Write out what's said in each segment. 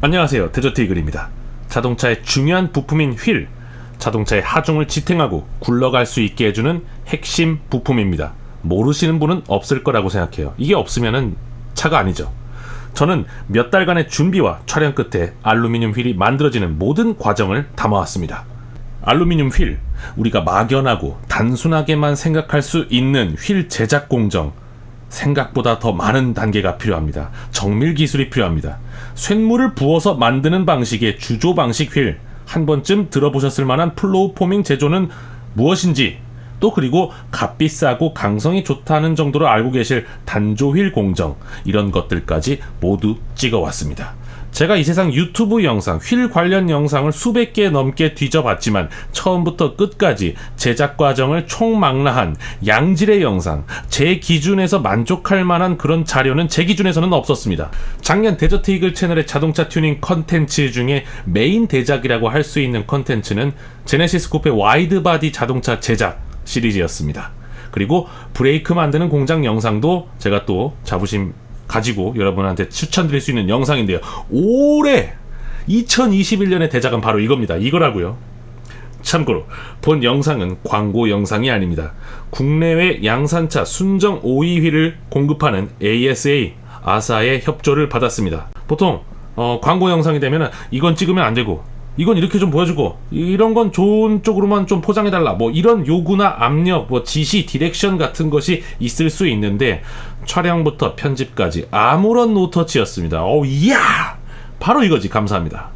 안녕하세요, 데저트 이글입니다. 자동차의 중요한 부품인 휠, 자동차의 하중을 지탱하고 굴러갈 수 있게 해주는 핵심 부품입니다. 모르시는 분은 없을 거라고 생각해요. 이게 없으면은 차가 아니죠. 저는 몇 달간의 준비와 촬영 끝에 알루미늄 휠이 만들어지는 모든 과정을 담아왔습니다. 알루미늄 휠, 우리가 막연하고 단순하게만 생각할 수 있는 휠 제작 공정, 생각보다 더 많은 단계가 필요합니다. 정밀 기술이 필요합니다. 쇳물을 부어서 만드는 방식의 주조 방식 휠, 한 번쯤 들어보셨을 만한 플로우 포밍 제조는 무엇인지, 또 그리고 값비싸고 강성이 좋다는 정도로 알고 계실 단조 휠 공정, 이런 것들까지 모두 찍어왔습니다. 제가 이 세상 유튜브 영상, 휠 관련 영상을 수백 개 넘게 뒤져봤지만 처음부터 끝까지 제작 과정을 총망라한 양질의 영상, 제 기준에서 만족할 만한 그런 자료는 제 기준에서는 없었습니다. 작년 데저트 이글 채널의 자동차 튜닝 컨텐츠 중에 메인 대작이라고 할 수 있는 컨텐츠는 제네시스 쿠페 와이드 바디 자동차 제작 시리즈였습니다. 그리고 브레이크 만드는 공장 영상도 제가 또 자부심 가지고 여러분한테 추천드릴 수 있는 영상인데요. 올해 2021년의 대작은 바로 이겁니다. 이거라고요. 참고로 본 영상은 광고 영상이 아닙니다. 국내외 양산차 순정 OE 휠을 공급하는 ASA 아사의 협조를 받았습니다. 보통 광고 영상이 되면 이건 찍으면 안 되고, 이건 이렇게 좀 보여주고, 이런 건 좋은 쪽으로만 좀 포장해달라, 뭐 이런 요구나 압력, 뭐 지시, 디렉션 같은 것이 있을 수 있는데 촬영부터 편집까지 아무런 노터치였습니다. 이야! 바로 이거지. 감사합니다.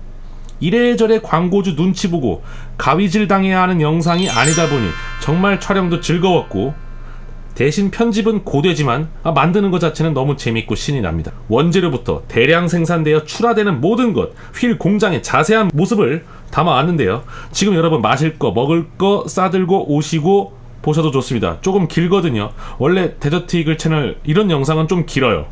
이래저래 광고주 눈치 보고 가위질 당해야 하는 영상이 아니다 보니 정말 촬영도 즐거웠고, 대신 편집은 고되지만 만드는 것 자체는 너무 재밌고 신이 납니다. 원재료부터 대량 생산되어 출하되는 모든 것, 휠 공장의 자세한 모습을 담아왔는데요. 지금 여러분 마실 거, 먹을 거 싸들고 오시고 보셔도 좋습니다. 조금 길거든요. 원래 데저트 이글 채널 이런 영상은 좀 길어요.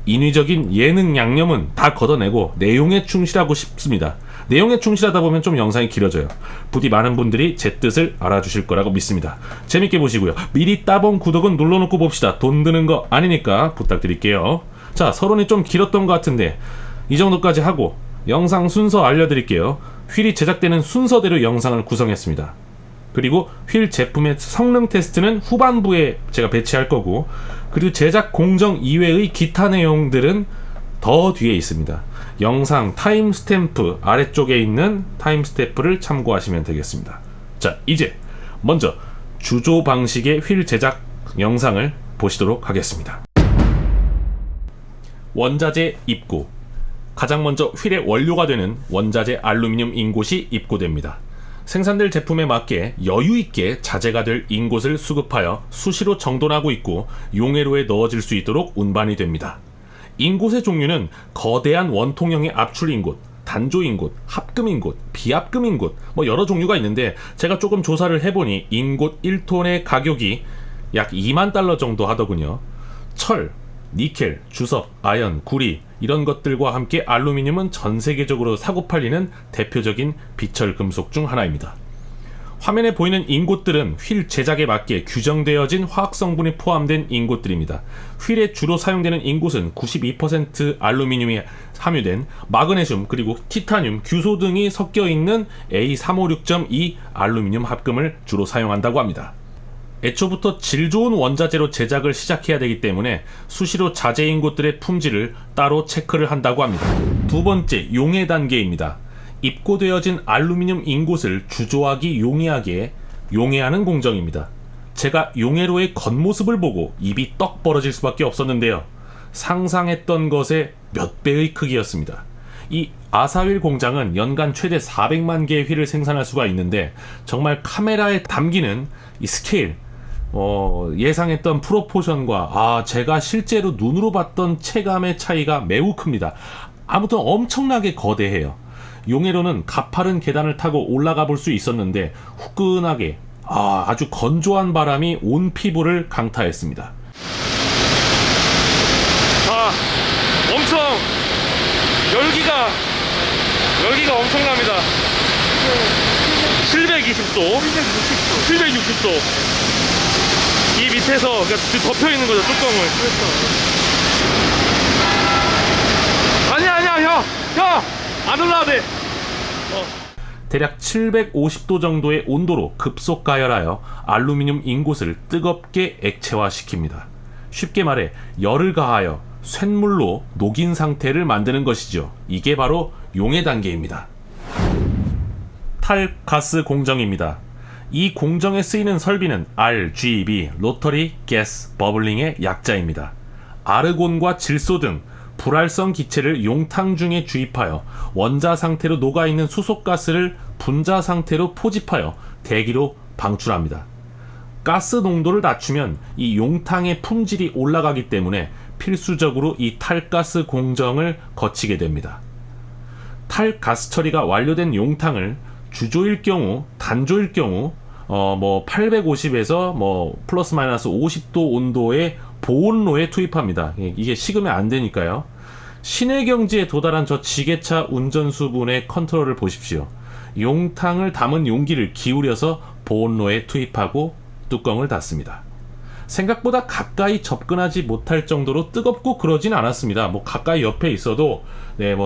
인위적인 예능 양념은 다 걷어내고 내용에 충실하고 싶습니다. 내용에 충실하다 보면 좀 영상이 길어져요. 부디 많은 분들이 제 뜻을 알아주실 거라고 믿습니다. 재밌게 보시고요. 미리 따본 구독은 눌러놓고 봅시다. 돈 드는 거 아니니까 부탁드릴게요. 자, 서론이 좀 길었던 것 같은데 이 정도까지 하고 영상 순서 알려드릴게요. 휠이 제작되는 순서대로 영상을 구성했습니다. 그리고 휠 제품의 성능 테스트는 후반부에 제가 배치할 거고, 그리고 제작 공정 이외의 기타 내용들은 더 뒤에 있습니다. 영상 타임스탬프 아래쪽에 있는 타임스탬프를 참고하시면 되겠습니다. 자, 이제 먼저 주조 방식의 휠 제작 영상을 보시도록 하겠습니다. 원자재 입고. 가장 먼저 휠의 원료가 되는 원자재 알루미늄 인곳이 입고됩니다. 생산될 제품에 맞게 여유있게 자재가 될 인곳을 수급하여 수시로 정돈하고 있고 용해로에 넣어질 수 있도록 운반이 됩니다. 인곳의 종류는 거대한 원통형의 압출 인곳, 단조 인곳, 합금 인곳, 비합금 인곳, 뭐 여러 종류가 있는데 제가 조금 조사를 해보니 인곳 1톤의 가격이 약 2만 달러 정도 하더군요. 철, 니켈, 주석, 아연, 구리 이런 것들과 함께 알루미늄은 전 세계적으로 사고 팔리는 대표적인 비철 금속 중 하나입니다. 화면에 보이는 인곳들은 휠 제작에 맞게 규정되어진 화학 성분이 포함된 인곳들입니다. 휠에 주로 사용되는 인곳은 92% 알루미늄이 함유된 마그네슘, 그리고 티타늄, 규소 등이 섞여 있는 A356.2 알루미늄 합금을 주로 사용한다고 합니다. 애초부터 질 좋은 원자재로 제작을 시작해야 되기 때문에 수시로 자재 인곳들의 품질을 따로 체크를 한다고 합니다. 두 번째, 용해 단계입니다. 입고되어진 알루미늄 인곳을 주조하기 용이하게 용해하는 공정입니다. 제가 용해로의 겉모습을 보고 입이 떡 벌어질 수밖에 없었는데요. 상상했던 것의 몇 배의 크기였습니다. 이 아사휠 공장은 연간 최대 400만 개의 휠을 생산할 수가 있는데 정말 카메라에 담기는 이 스케일, 예상했던 프로포션과 제가 실제로 눈으로 봤던 체감의 차이가 매우 큽니다. 아무튼 엄청나게 거대해요. 용해로는 가파른 계단을 타고 올라가 볼 수 있었는데 후끈하게 아주 건조한 바람이 온 피부를 강타했습니다. 엄청 열기가 엄청납니다. 720도, 760도. 이 밑에서 그러니까 덮여 있는 거죠, 뚜껑을. 그렇죠. 아니야, 형. 안 올라가네. 대략 750도 정도의 온도로 급속 가열하여 알루미늄 인곳을 뜨겁게 액체화시킵니다. 쉽게 말해 열을 가하여 쇳물로 녹인 상태를 만드는 것이죠. 이게 바로 용해 단계입니다. 탈가스 공정입니다. 이 공정에 쓰이는 설비는 RGB, 로터리 가스 버블링의 약자입니다. 아르곤과 질소 등 불활성 기체를 용탕 중에 주입하여 원자 상태로 녹아있는 수소가스를 분자 상태로 포집하여 대기로 방출합니다. 가스 농도를 낮추면 이 용탕의 품질이 올라가기 때문에 필수적으로 이 탈가스 공정을 거치게 됩니다. 탈가스 처리가 완료된 용탕을 주조일 경우, 단조일 경우 850에서 플러스 마이너스 50도 온도의 보온로에 투입합니다. 이게 식으면 안 되니까요. 신의 경지에 도달한 저 지게차 운전수분의 컨트롤을 보십시오. 용탕을 담은 용기를 기울여서 보온로에 투입하고 뚜껑을 닫습니다. 생각보다 가까이 접근하지 못할 정도로 뜨겁고 그러진 않았습니다. 가까이 옆에 있어도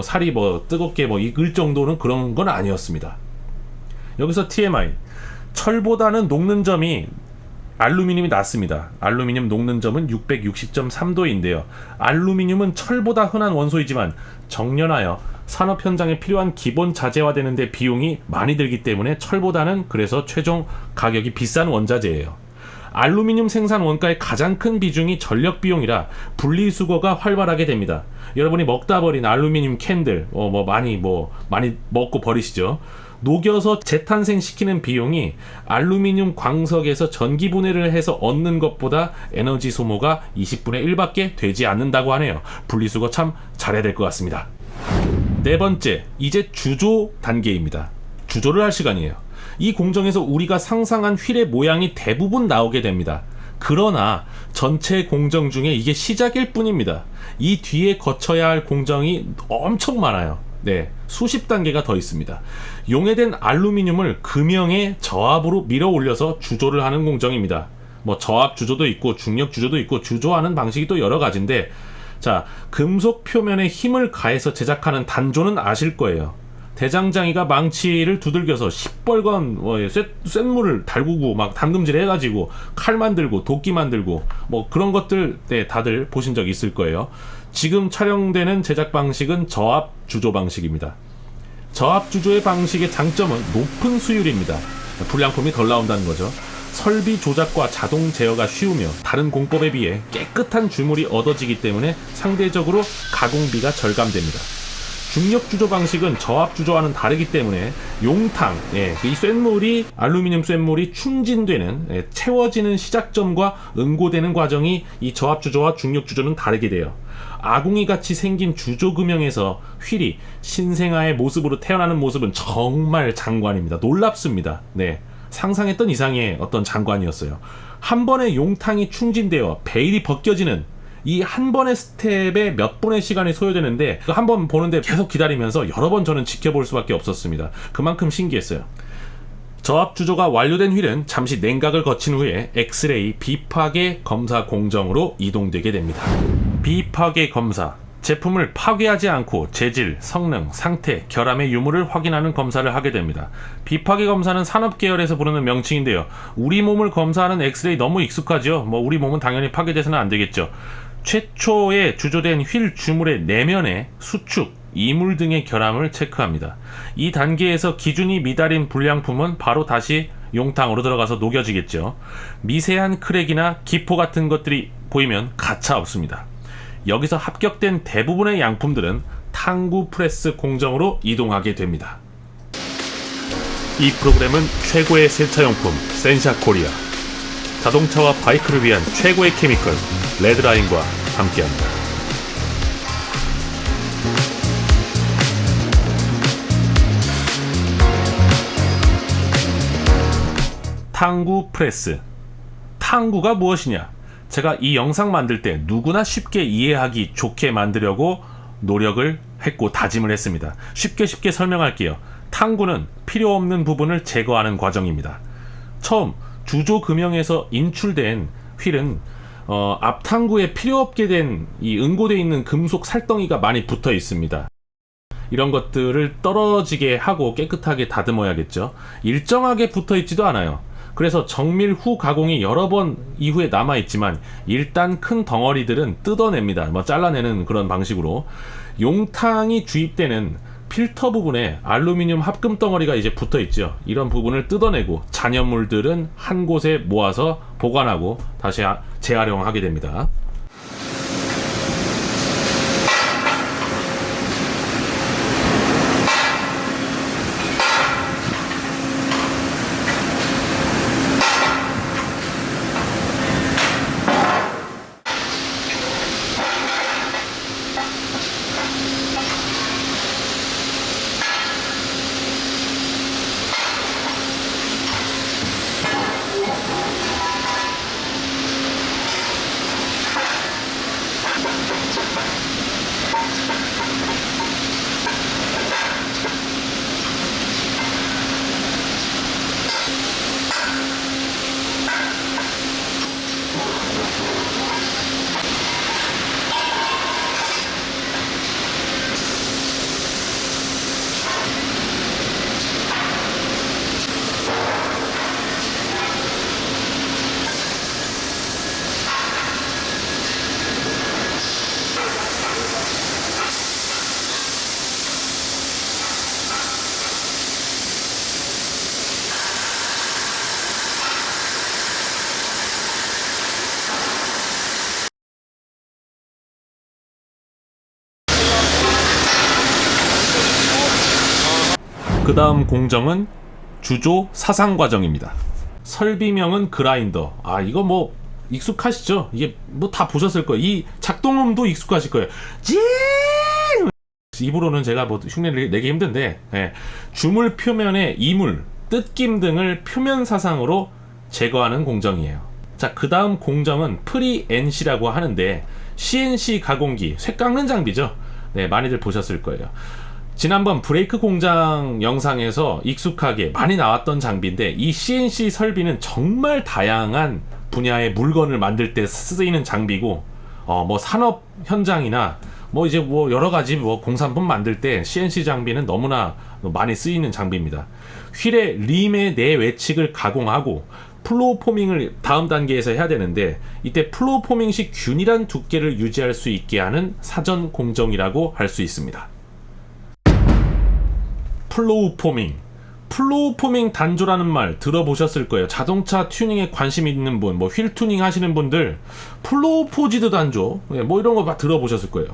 살이 뜨겁게 익을 정도는 그런 건 아니었습니다. 여기서 TMI. 철보다는 녹는 점이 알루미늄이 낮습니다. 알루미늄 녹는 점은 660.3도인데요. 알루미늄은 철보다 흔한 원소이지만 정년하여 산업 현장에 필요한 기본 자재화되는 데 비용이 많이 들기 때문에 철보다는 그래서 최종 가격이 비싼 원자재예요. 알루미늄 생산 원가의 가장 큰 비중이 전력 비용이라 분리수거가 활발하게 됩니다. 여러분이 먹다 버린 알루미늄 캔들 많이 먹고 버리시죠. 녹여서 재탄생시키는 비용이 알루미늄 광석에서 전기 분해를 해서 얻는 것보다 에너지 소모가 20분의 1밖에 되지 않는다고 하네요. 분리수거 참 잘해야 될 것 같습니다. 네 번째, 이제 주조 단계입니다. 주조를 할 시간이에요. 이 공정에서 우리가 상상한 휠의 모양이 대부분 나오게 됩니다. 그러나 전체 공정 중에 이게 시작일 뿐입니다. 이 뒤에 거쳐야 할 공정이 엄청 많아요. 수십 단계가 더 있습니다. 용해된 알루미늄을 금형의 저압으로 밀어 올려서 주조를 하는 공정입니다. 저압 주조도 있고 중력 주조도 있고 주조하는 방식이 또 여러 가지인데, 자, 금속 표면에 힘을 가해서 제작하는 단조는 아실 거예요. 대장장이가 망치를 두들겨서 시뻘건 쇳물을 달구고 담금질 해가지고 칼 만들고 도끼 만들고 그런 것들 다들 보신 적 있을 거예요. 지금 촬영되는 제작 방식은 저압 주조 방식입니다. 저압 주조의 방식의 장점은 높은 수율입니다. 불량품이 덜 나온다는 거죠. 설비 조작과 자동 제어가 쉬우며 다른 공법에 비해 깨끗한 주물이 얻어지기 때문에 상대적으로 가공비가 절감됩니다. 중력 주조 방식은 저압 주조와는 다르기 때문에 용탕, 이 쇳물이 알루미늄 쇳물이 충진되는 채워지는 시작점과 응고되는 과정이 이 저압 주조와 중력 주조는 다르게 돼요. 아궁이 같이 생긴 주조 금형에서 휠이 신생아의 모습으로 태어나는 모습은 정말 장관입니다. 놀랍습니다. 상상했던 이상의 어떤 장관이었어요. 한 번에 용탕이 충진되어 베일이 벗겨지는 이 한 번의 스텝에 몇 분의 시간이 소요되는데 한 번 보는데 계속 기다리면서 여러 번 저는 지켜볼 수밖에 없었습니다. 그만큼 신기했어요. 저압 주조가 완료된 휠은 잠시 냉각을 거친 후에 엑스레이 비파괴 검사 공정으로 이동되게 됩니다. 비파괴 검사. 제품을 파괴하지 않고 재질, 성능, 상태, 결함의 유무를 확인하는 검사를 하게 됩니다. 비파괴 검사는 산업 계열에서 부르는 명칭인데요. 우리 몸을 검사하는 엑스레이 너무 익숙하죠. 우리 몸은 당연히 파괴돼서는 안 되겠죠. 최초에 주조된 휠 주물의 내면에 수축, 이물 등의 결함을 체크합니다. 이 단계에서 기준이 미달인 불량품은 바로 다시 용탕으로 들어가서 녹여지겠죠. 미세한 크랙이나 기포 같은 것들이 보이면 가차 없습니다. 여기서 합격된 대부분의 양품들은 탕구 프레스 공정으로 이동하게 됩니다. 이 프로그램은 최고의 세차용품 센샤 코리아, 자동차와 바이크를 위한 최고의 케미컬 레드라인과 함께합니다. 탕구 프레스. 탕구가 무엇이냐? 제가 이 영상 만들 때 누구나 쉽게 이해하기 좋게 만들려고 노력을 했고 다짐을 했습니다. 쉽게 설명할게요. 탕구는 필요 없는 부분을 제거하는 과정입니다. 처음 주조 금형에서 인출된 휠은 앞탕구에 필요 없게 된 이 응고되어 있는 금속 살덩이가 많이 붙어 있습니다. 이런 것들을 떨어지게 하고 깨끗하게 다듬어야겠죠. 일정하게 붙어 있지도 않아요. 그래서 정밀 후 가공이 여러 번 이후에 남아있지만 일단 큰 덩어리들은 뜯어냅니다. 뭐 잘라내는 그런 방식으로. 용탕이 주입되는 필터 부분에 알루미늄 합금 덩어리가 이제 붙어 있죠. 이런 부분을 뜯어내고 잔여물들은 한 곳에 모아서 보관하고 다시 재활용하게 됩니다. 그 다음 공정은 주조 사상 과정입니다. 설비명은 그라인더. 이거 뭐 익숙하시죠? 이게 뭐 다 보셨을 거예요. 이 작동음도 익숙하실 거예요. 찡! 입으로는 제가 뭐 흉내를 내기 힘든데, 주물 표면의 이물, 뜯김 등을 표면 사상으로 제거하는 공정이에요. 자, 그 다음 공정은 프리-NC라고 하는데 CNC 가공기, 쇠 깎는 장비죠. 네, 많이들 보셨을 거예요. 지난번 브레이크 공장 영상에서 익숙하게 많이 나왔던 장비인데, 이 CNC 설비는 정말 다양한 분야의 물건을 만들 때 쓰이는 장비고, 뭐 산업 현장이나 뭐 이제 뭐 여러 가지 뭐 공산품 만들 때 CNC 장비는 너무나 많이 쓰이는 장비입니다. 휠의 림의 내외측을 가공하고 플로우 포밍을 다음 단계에서 해야 되는데, 이때 플로우 포밍식 균일한 두께를 유지할 수 있게 하는 사전 공정이라고 할 수 있습니다. 플로우 포밍 단조라는 말 들어보셨을 거예요. 자동차 튜닝에 관심 있는 분, 뭐 휠 튜닝 하시는 분들 플로우 포지드 단조, 뭐 이런 거 막 들어보셨을 거예요.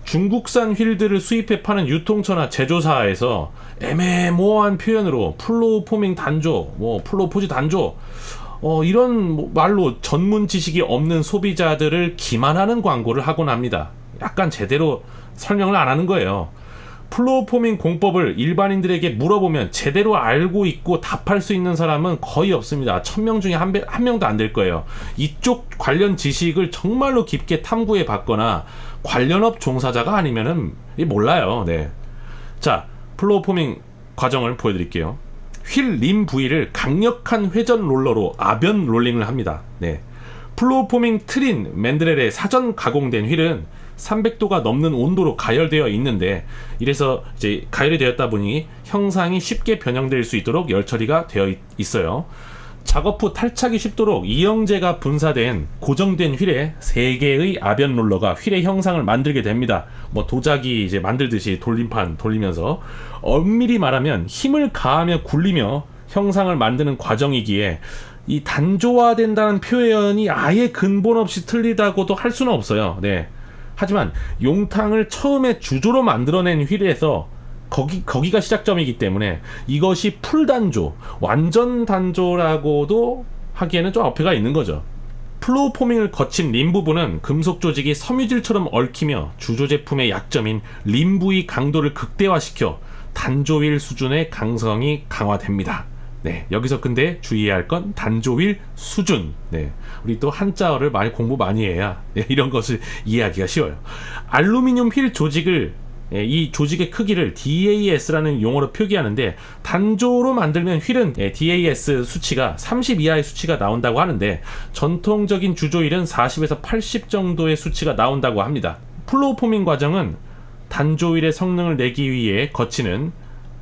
중국산 휠들을 수입해 파는 유통처나 제조사에서 애매모호한 표현으로 플로우 포밍 단조, 뭐 플로우 포지 단조, 이런 말로 전문 지식이 없는 소비자들을 기만하는 광고를 하곤 합니다. 약간 제대로 설명을 안 하는 거예요. 플로우 포밍 공법을 일반인들에게 물어보면 제대로 알고 있고 답할 수 있는 사람은 거의 없습니다. 1000명 중에 한 명도 안 될 거예요. 이쪽 관련 지식을 정말로 깊게 탐구해 봤거나 관련업 종사자가 아니면은 몰라요. 네. 자, 플로우 포밍 과정을 보여드릴게요. 휠 림 부위를 강력한 회전 롤러로 아변 롤링을 합니다. 네. 플로우 포밍 트린 맨드렐에 사전 가공된 휠은 300도가 넘는 온도로 가열되어 있는데, 이래서 이제 가열이 되었다 보니 형상이 쉽게 변형될 수 있도록 열 처리가 되어 있어요. 작업 후 탈착이 쉽도록 이영재가 분사된 고정된 휠에 3개의 아변 롤러가 휠의 형상을 만들게 됩니다. 뭐 도자기 이제 만들듯이 돌림판 돌리면서, 엄밀히 말하면 힘을 가하며 굴리며 형상을 만드는 과정이기에 이 단조화된다는 표현이 아예 근본 없이 틀리다고도 할 수는 없어요. 네. 하지만 용탕을 처음에 주조로 만들어낸 휠에서 거기가 시작점이기 때문에 이것이 풀단조, 완전 단조라고도 하기에는 좀 어폐가 있는 거죠. 플로우 포밍을 거친 림 부분은 금속 조직이 섬유질처럼 얽히며 주조 제품의 약점인 림 부위 강도를 극대화시켜 단조휠 수준의 강성이 강화됩니다. 네, 여기서 근데 주의해야 할 건 단조휠 수준. 네, 우리 또 한자어를 공부 많이 해야 이런 것을 이해하기가 쉬워요. 알루미늄 휠 조직을, 이 조직의 크기를 DAS라는 용어로 표기하는데, 단조로 만들면 휠은 DAS 수치가 30 이하의 수치가 나온다고 하는데, 전통적인 주조 휠은 40에서 80 정도의 수치가 나온다고 합니다. 플로우 포밍 과정은 단조일의 성능을 내기 위해 거치는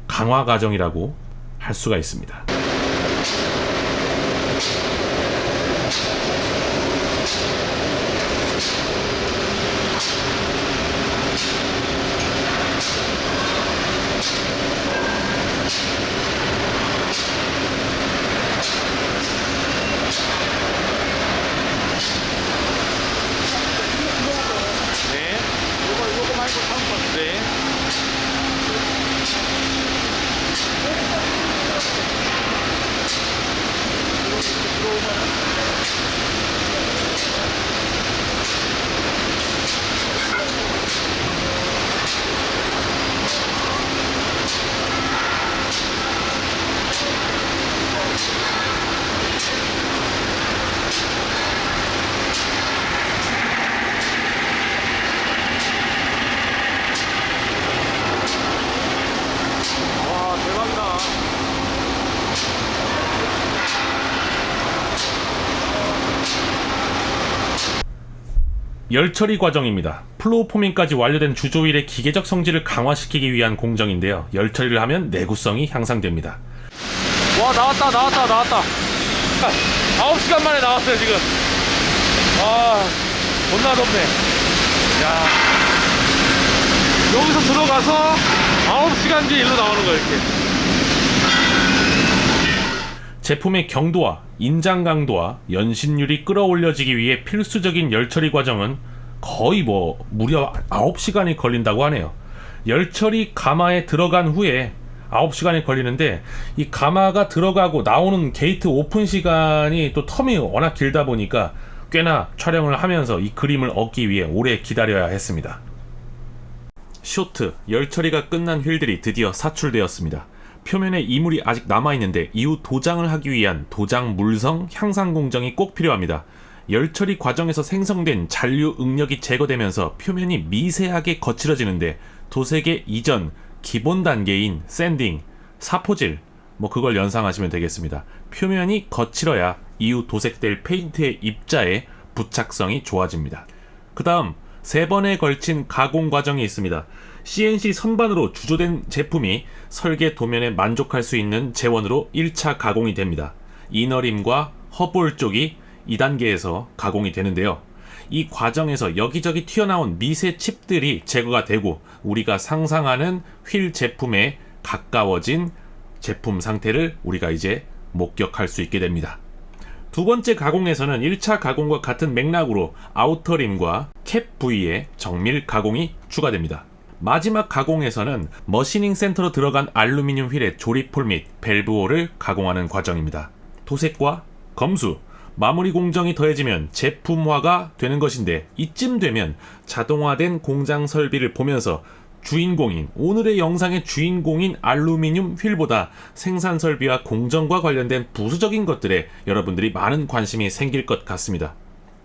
강화 과정이라고 할 수가 있습니다. 열처리 과정입니다. 플로우 포밍까지 완료된 주조일의 기계적 성질을 강화시키기 위한 공정인데요. 열처리를 하면 내구성이 향상됩니다. 와, 나왔다. 9시간 만에 나왔어요 지금. 존나 덥네. 야, 여기서 들어가서 9시간 뒤에 일로 나오는 거야 이렇게. 제품의 경도와 인장 강도와 연신율이 끌어올려지기 위해 필수적인 열처리 과정은 거의 무려 9시간이 걸린다고 하네요. 열처리 가마에 들어간 후에 9시간이 걸리는데, 이 가마가 들어가고 나오는 게이트 오픈 시간이 또 텀이 워낙 길다 보니까 꽤나 촬영을 하면서 이 그림을 얻기 위해 오래 기다려야 했습니다. 쇼트, 열처리가 끝난 휠들이 드디어 사출되었습니다. 표면에 이물이 아직 남아있는데 이후 도장을 하기 위한 도장 물성 향상 공정이 꼭 필요합니다. 열처리 과정에서 생성된 잔류 응력이 제거되면서 표면이 미세하게 거칠어지는데, 도색의 이전 기본 단계인 샌딩, 사포질, 그걸 연상하시면 되겠습니다. 표면이 거칠어야 이후 도색될 페인트의 입자의 부착성이 좋아집니다. 그 다음 3번에 걸친 가공 과정이 있습니다. CNC 선반으로 주조된 제품이 설계 도면에 만족할 수 있는 재원으로 1차 가공이 됩니다. 이너림과 허볼 쪽이 2단계에서 가공이 되는데요. 이 과정에서 여기저기 튀어나온 미세 칩들이 제거가 되고 우리가 상상하는 휠 제품에 가까워진 제품 상태를 우리가 이제 목격할 수 있게 됩니다. 두 번째 가공에서는 1차 가공과 같은 맥락으로 아우터림과 캡 부위에 정밀 가공이 추가됩니다. 마지막 가공에서는 머시닝 센터로 들어간 알루미늄 휠의 조립홀 및 밸브홀을 가공하는 과정입니다. 도색과 검수, 마무리 공정이 더해지면 제품화가 되는 것인데, 이쯤 되면 자동화된 공장 설비를 보면서 오늘의 영상의 주인공인 알루미늄 휠보다 생산 설비와 공정과 관련된 부수적인 것들에 여러분들이 많은 관심이 생길 것 같습니다.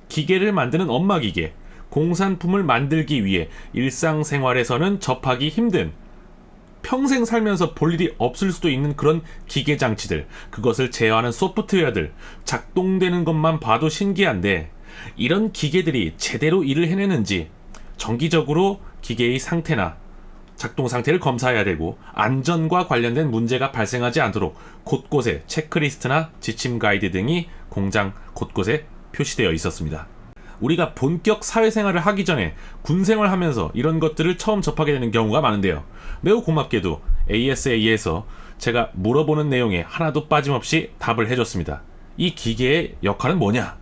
기계를 만드는 엄마 기계, 공산품을 만들기 위해 일상생활에서는 접하기 힘든, 평생 살면서 볼 일이 없을 수도 있는 그런 기계 장치들, 그것을 제어하는 소프트웨어들, 작동되는 것만 봐도 신기한데, 이런 기계들이 제대로 일을 해내는지 정기적으로 기계의 상태나 작동 상태를 검사해야 되고, 안전과 관련된 문제가 발생하지 않도록 곳곳에 체크리스트나 지침 가이드 등이 공장 곳곳에 표시되어 있었습니다. 우리가 본격 사회생활을 하기 전에 군생활 하면서 이런 것들을 처음 접하게 되는 경우가 많은데요. 매우 고맙게도 ASA에서 제가 물어보는 내용에 하나도 빠짐없이 답을 해줬습니다. 이 기계의 역할은 뭐냐?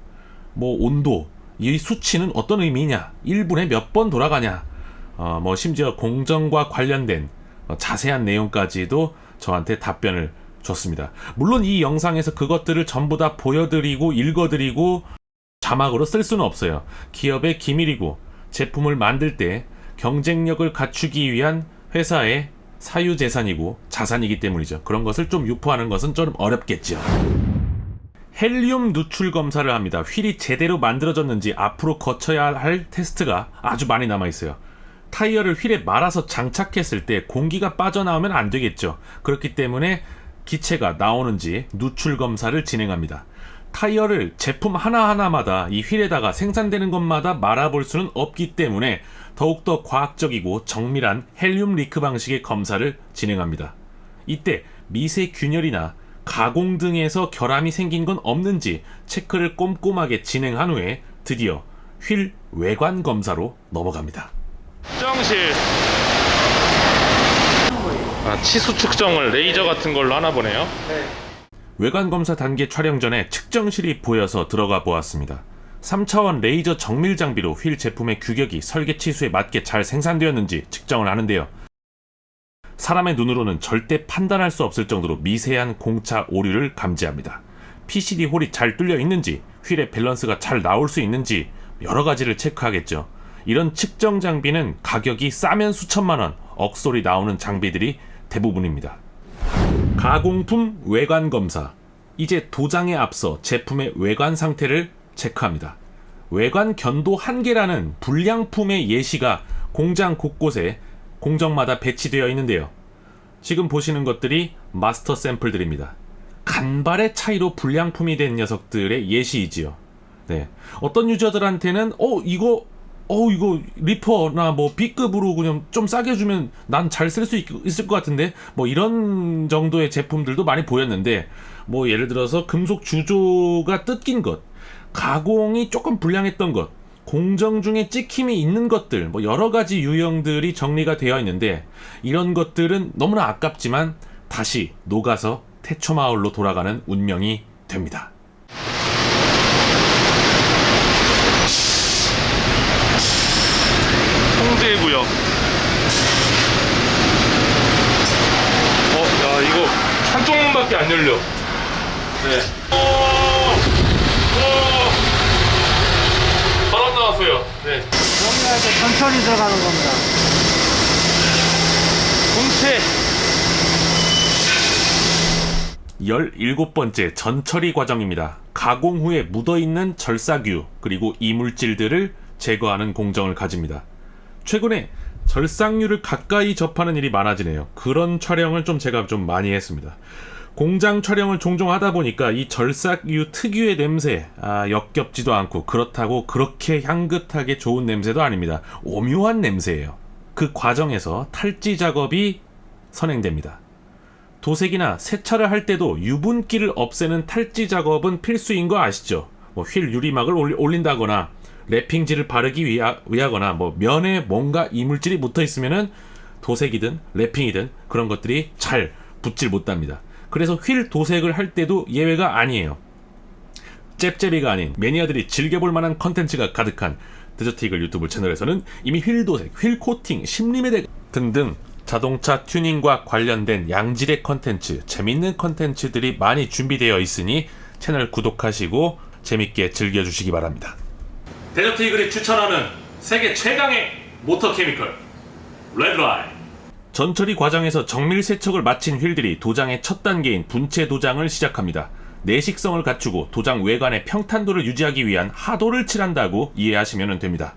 온도, 이 수치는 어떤 의미냐? 1분에 몇 번 돌아가냐? 심지어 공정과 관련된 자세한 내용까지도 저한테 답변을 줬습니다. 물론 이 영상에서 그것들을 전부 다 보여드리고 읽어드리고 자막으로 쓸 수는 없어요. 기업의 기밀이고 제품을 만들 때 경쟁력을 갖추기 위한 회사의 사유재산이고 자산이기 때문이죠. 그런 것을 좀 유포하는 것은 좀 어렵겠죠. 헬륨 누출 검사를 합니다. 휠이 제대로 만들어졌는지 앞으로 거쳐야 할 테스트가 아주 많이 남아있어요. 타이어를 휠에 말아서 장착했을 때 공기가 빠져나오면 안 되겠죠. 그렇기 때문에 기체가 나오는지 누출 검사를 진행합니다. 타이어를 제품 하나하나마다 이 휠에다가 생산되는 것마다 말아볼 수는 없기 때문에 더욱더 과학적이고 정밀한 헬륨 리크 방식의 검사를 진행합니다. 이때 미세 균열이나 가공 등에서 결함이 생긴 건 없는지 체크를 꼼꼼하게 진행한 후에 드디어 휠 외관 검사로 넘어갑니다. 측정실. 치수 측정을 레이저 같은 걸로 하나 보네요. 외관 검사 단계 촬영 전에 측정실이 보여서 들어가 보았습니다. 3차원 레이저 정밀 장비로 휠 제품의 규격이 설계 치수에 맞게 잘 생산되었는지 측정을 하는데요. 사람의 눈으로는 절대 판단할 수 없을 정도로 미세한 공차 오류를 감지합니다. PCD 홀이 잘 뚫려 있는지, 휠의 밸런스가 잘 나올 수 있는지 여러 가지를 체크하겠죠. 이런 측정 장비는 가격이 싸면 수천만 원, 억소리 나오는 장비들이 대부분입니다. 가공품 외관 검사. 이제 도장에 앞서 제품의 외관 상태를 체크합니다. 외관 견도 한계라는 불량품의 예시가 공장 곳곳에 공정마다 배치되어 있는데요. 지금 보시는 것들이 마스터 샘플들입니다. 간발의 차이로 불량품이 된 녀석들의 예시이지요. 네. 어떤 유저들한테는 이거 리퍼나 뭐 B급으로 그냥 좀 싸게 주면 난 잘 쓸 수 있을 것 같은데 뭐 이런 정도의 제품들도 많이 보였는데, 뭐 예를 들어서 금속 주조가 뜯긴 것, 가공이 조금 불량했던 것, 공정 중에 찍힘이 있는 것들, 뭐 여러 가지 유형들이 정리가 되어 있는데, 이런 것들은 너무나 아깝지만 다시 녹아서 태초마을로 돌아가는 운명이 됩니다. 통제구역. 야, 이거 한쪽 문밖에 안 열려. 네. 바람 나왔어요. 네. 여기가 천천히 들어가는 겁니다. 본체. 17번째 전처리 과정입니다. 가공 후에 묻어있는 절삭유 그리고 이물질들을 제거하는 공정을 가집니다. 최근에 절삭유를 가까이 접하는 일이 많아지네요. 그런 촬영을 제가 좀 많이 했습니다. 공장 촬영을 종종 하다 보니까 이 절삭유 특유의 냄새, 역겹지도 않고 그렇다고 그렇게 향긋하게 좋은 냄새도 아닙니다. 오묘한 냄새예요. 그 과정에서 탈지 작업이 선행됩니다. 도색이나 세차를 할 때도 유분기를 없애는 탈지 작업은 필수인 거 아시죠? 뭐 휠 유리막을 올린다거나 랩핑지를 바르기 위하거나 뭐 면에 뭔가 이물질이 묻어 있으면은 도색이든 랩핑이든 그런 것들이 잘 붙질 못합니다. 그래서 휠 도색을 할 때도 예외가 아니에요. 잽잽이가 아닌 매니아들이 즐겨볼 만한 컨텐츠가 가득한 드저티이글 유튜브 채널에서는 이미 휠 도색, 휠 코팅, 심리메덱 등등 자동차 튜닝과 관련된 양질의 컨텐츠, 재밌는 컨텐츠들이 많이 준비되어 있으니 채널 구독하시고 재밌게 즐겨주시기 바랍니다. 데저트이글이 추천하는 세계 최강의 모터 케미컬 레드라인. 전처리 과정에서 정밀 세척을 마친 휠들이 도장의 첫 단계인 분체 도장을 시작합니다. 내식성을 갖추고 도장 외관의 평탄도를 유지하기 위한 하도를 칠한다고 이해하시면 됩니다.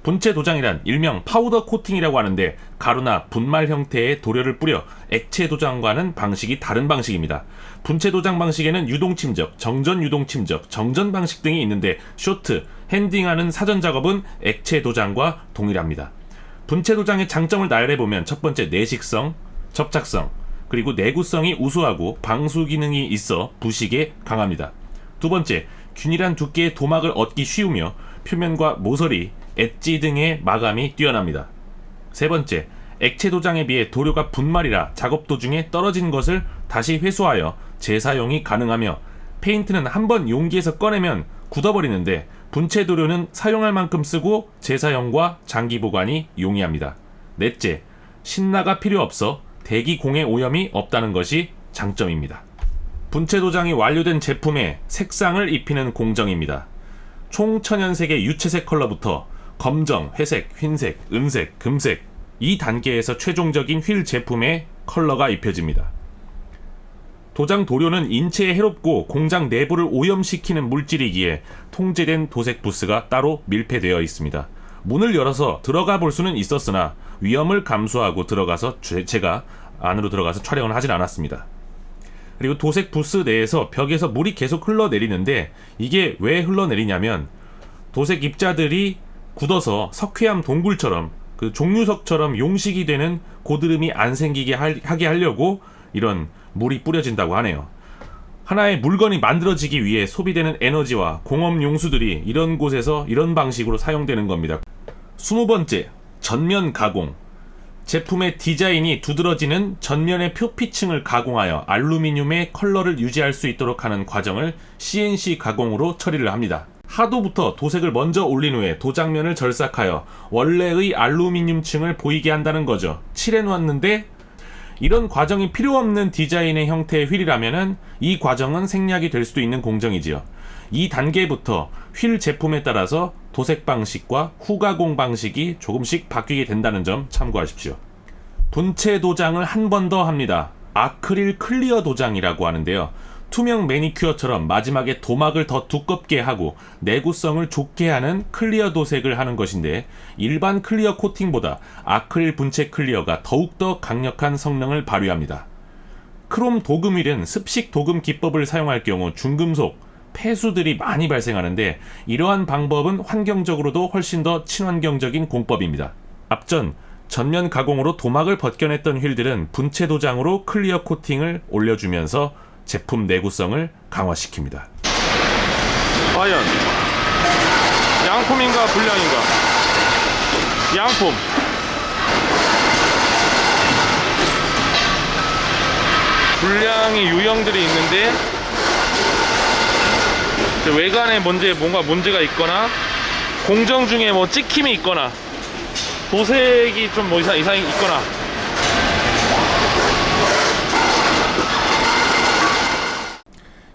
분체 도장이란 일명 파우더 코팅이라고 하는데 가루나 분말 형태의 도료를 뿌려 액체 도장과는 방식이 다른 방식입니다. 분체 도장 방식에는 유동 침적, 정전 유동 침적, 정전 방식 등이 있는데 쇼트, 핸딩하는 사전 작업은 액체 도장과 동일합니다. 분체 도장의 장점을 나열해보면 첫 번째 내식성, 접착성, 그리고 내구성이 우수하고 방수 기능이 있어 부식에 강합니다. 두 번째, 균일한 두께의 도막을 얻기 쉬우며 표면과 모서리, 엣지 등의 마감이 뛰어납니다. 세 번째, 액체 도장에 비해 도료가 분말이라 작업 도중에 떨어진 것을 다시 회수하여 재사용이 가능하며 페인트는 한번 용기에서 꺼내면 굳어버리는데 분체 도료는 사용할 만큼 쓰고 재사용과 장기 보관이 용이합니다. 넷째, 신나가 필요 없어 대기 공해 오염이 없다는 것이 장점입니다. 분체 도장이 완료된 제품에 색상을 입히는 공정입니다. 총천연색의 유채색 컬러부터 검정, 회색, 흰색, 은색, 금색 이 단계에서 최종적인 휠 제품에 컬러가 입혀집니다. 도장 도료는 인체에 해롭고 공장 내부를 오염시키는 물질이기에 통제된 도색 부스가 따로 밀폐되어 있습니다. 문을 열어서 들어가 볼 수는 있었으나 위험을 감수하고 제가 안으로 들어가서 촬영을 하진 않았습니다. 그리고 도색 부스 내에서 벽에서 물이 계속 흘러내리는데 이게 왜 흘러내리냐면 도색 입자들이 굳어서 석회암 동굴처럼 그 종류석처럼 용식이 되는 고드름이 안 생기게 하게 하려고 이런 물이 뿌려진다고 하네요. 하나의 물건이 만들어지기 위해 소비되는 에너지와 공업 용수들이 이런 곳에서 이런 방식으로 사용되는 겁니다. 20번째, 전면 가공. 제품의 디자인이 두드러지는 전면의 표피층을 가공하여 알루미늄의 컬러를 유지할 수 있도록 하는 과정을 CNC 가공으로 처리를 합니다. 하도부터 도색을 먼저 올린 후에 도장면을 절삭하여 원래의 알루미늄층을 보이게 한다는 거죠. 칠해놓았는데 이런 과정이 필요 없는 디자인의 형태의 휠이라면은 이 과정은 생략이 될 수도 있는 공정이지요. 이 단계부터 휠 제품에 따라서 도색 방식과 후가공 방식이 조금씩 바뀌게 된다는 점 참고하십시오. 분체 도장을 한 번 더 합니다. 아크릴 클리어 도장이라고 하는데요. 투명 매니큐어처럼 마지막에 도막을 더 두껍게 하고 내구성을 좋게 하는 클리어 도색을 하는 것인데, 일반 클리어 코팅보다 아크릴 분체 클리어가 더욱더 강력한 성능을 발휘합니다. 크롬 도금휠은 습식 도금 기법을 사용할 경우 중금속, 폐수들이 많이 발생하는데, 이러한 방법은 환경적으로도 훨씬 더 친환경적인 공법입니다. 앞전 전면 가공으로 도막을 벗겨냈던 휠들은 분체 도장으로 클리어 코팅을 올려주면서 제품 내구성을 강화시킵니다. 과연 양품인가 불량인가? 양품. 불량의 유형들이 있는데, 외관에 뭔가 문제가 있거나 공정 중에 뭐 찍힘이 있거나 도색이 좀 뭐 이상이 있거나.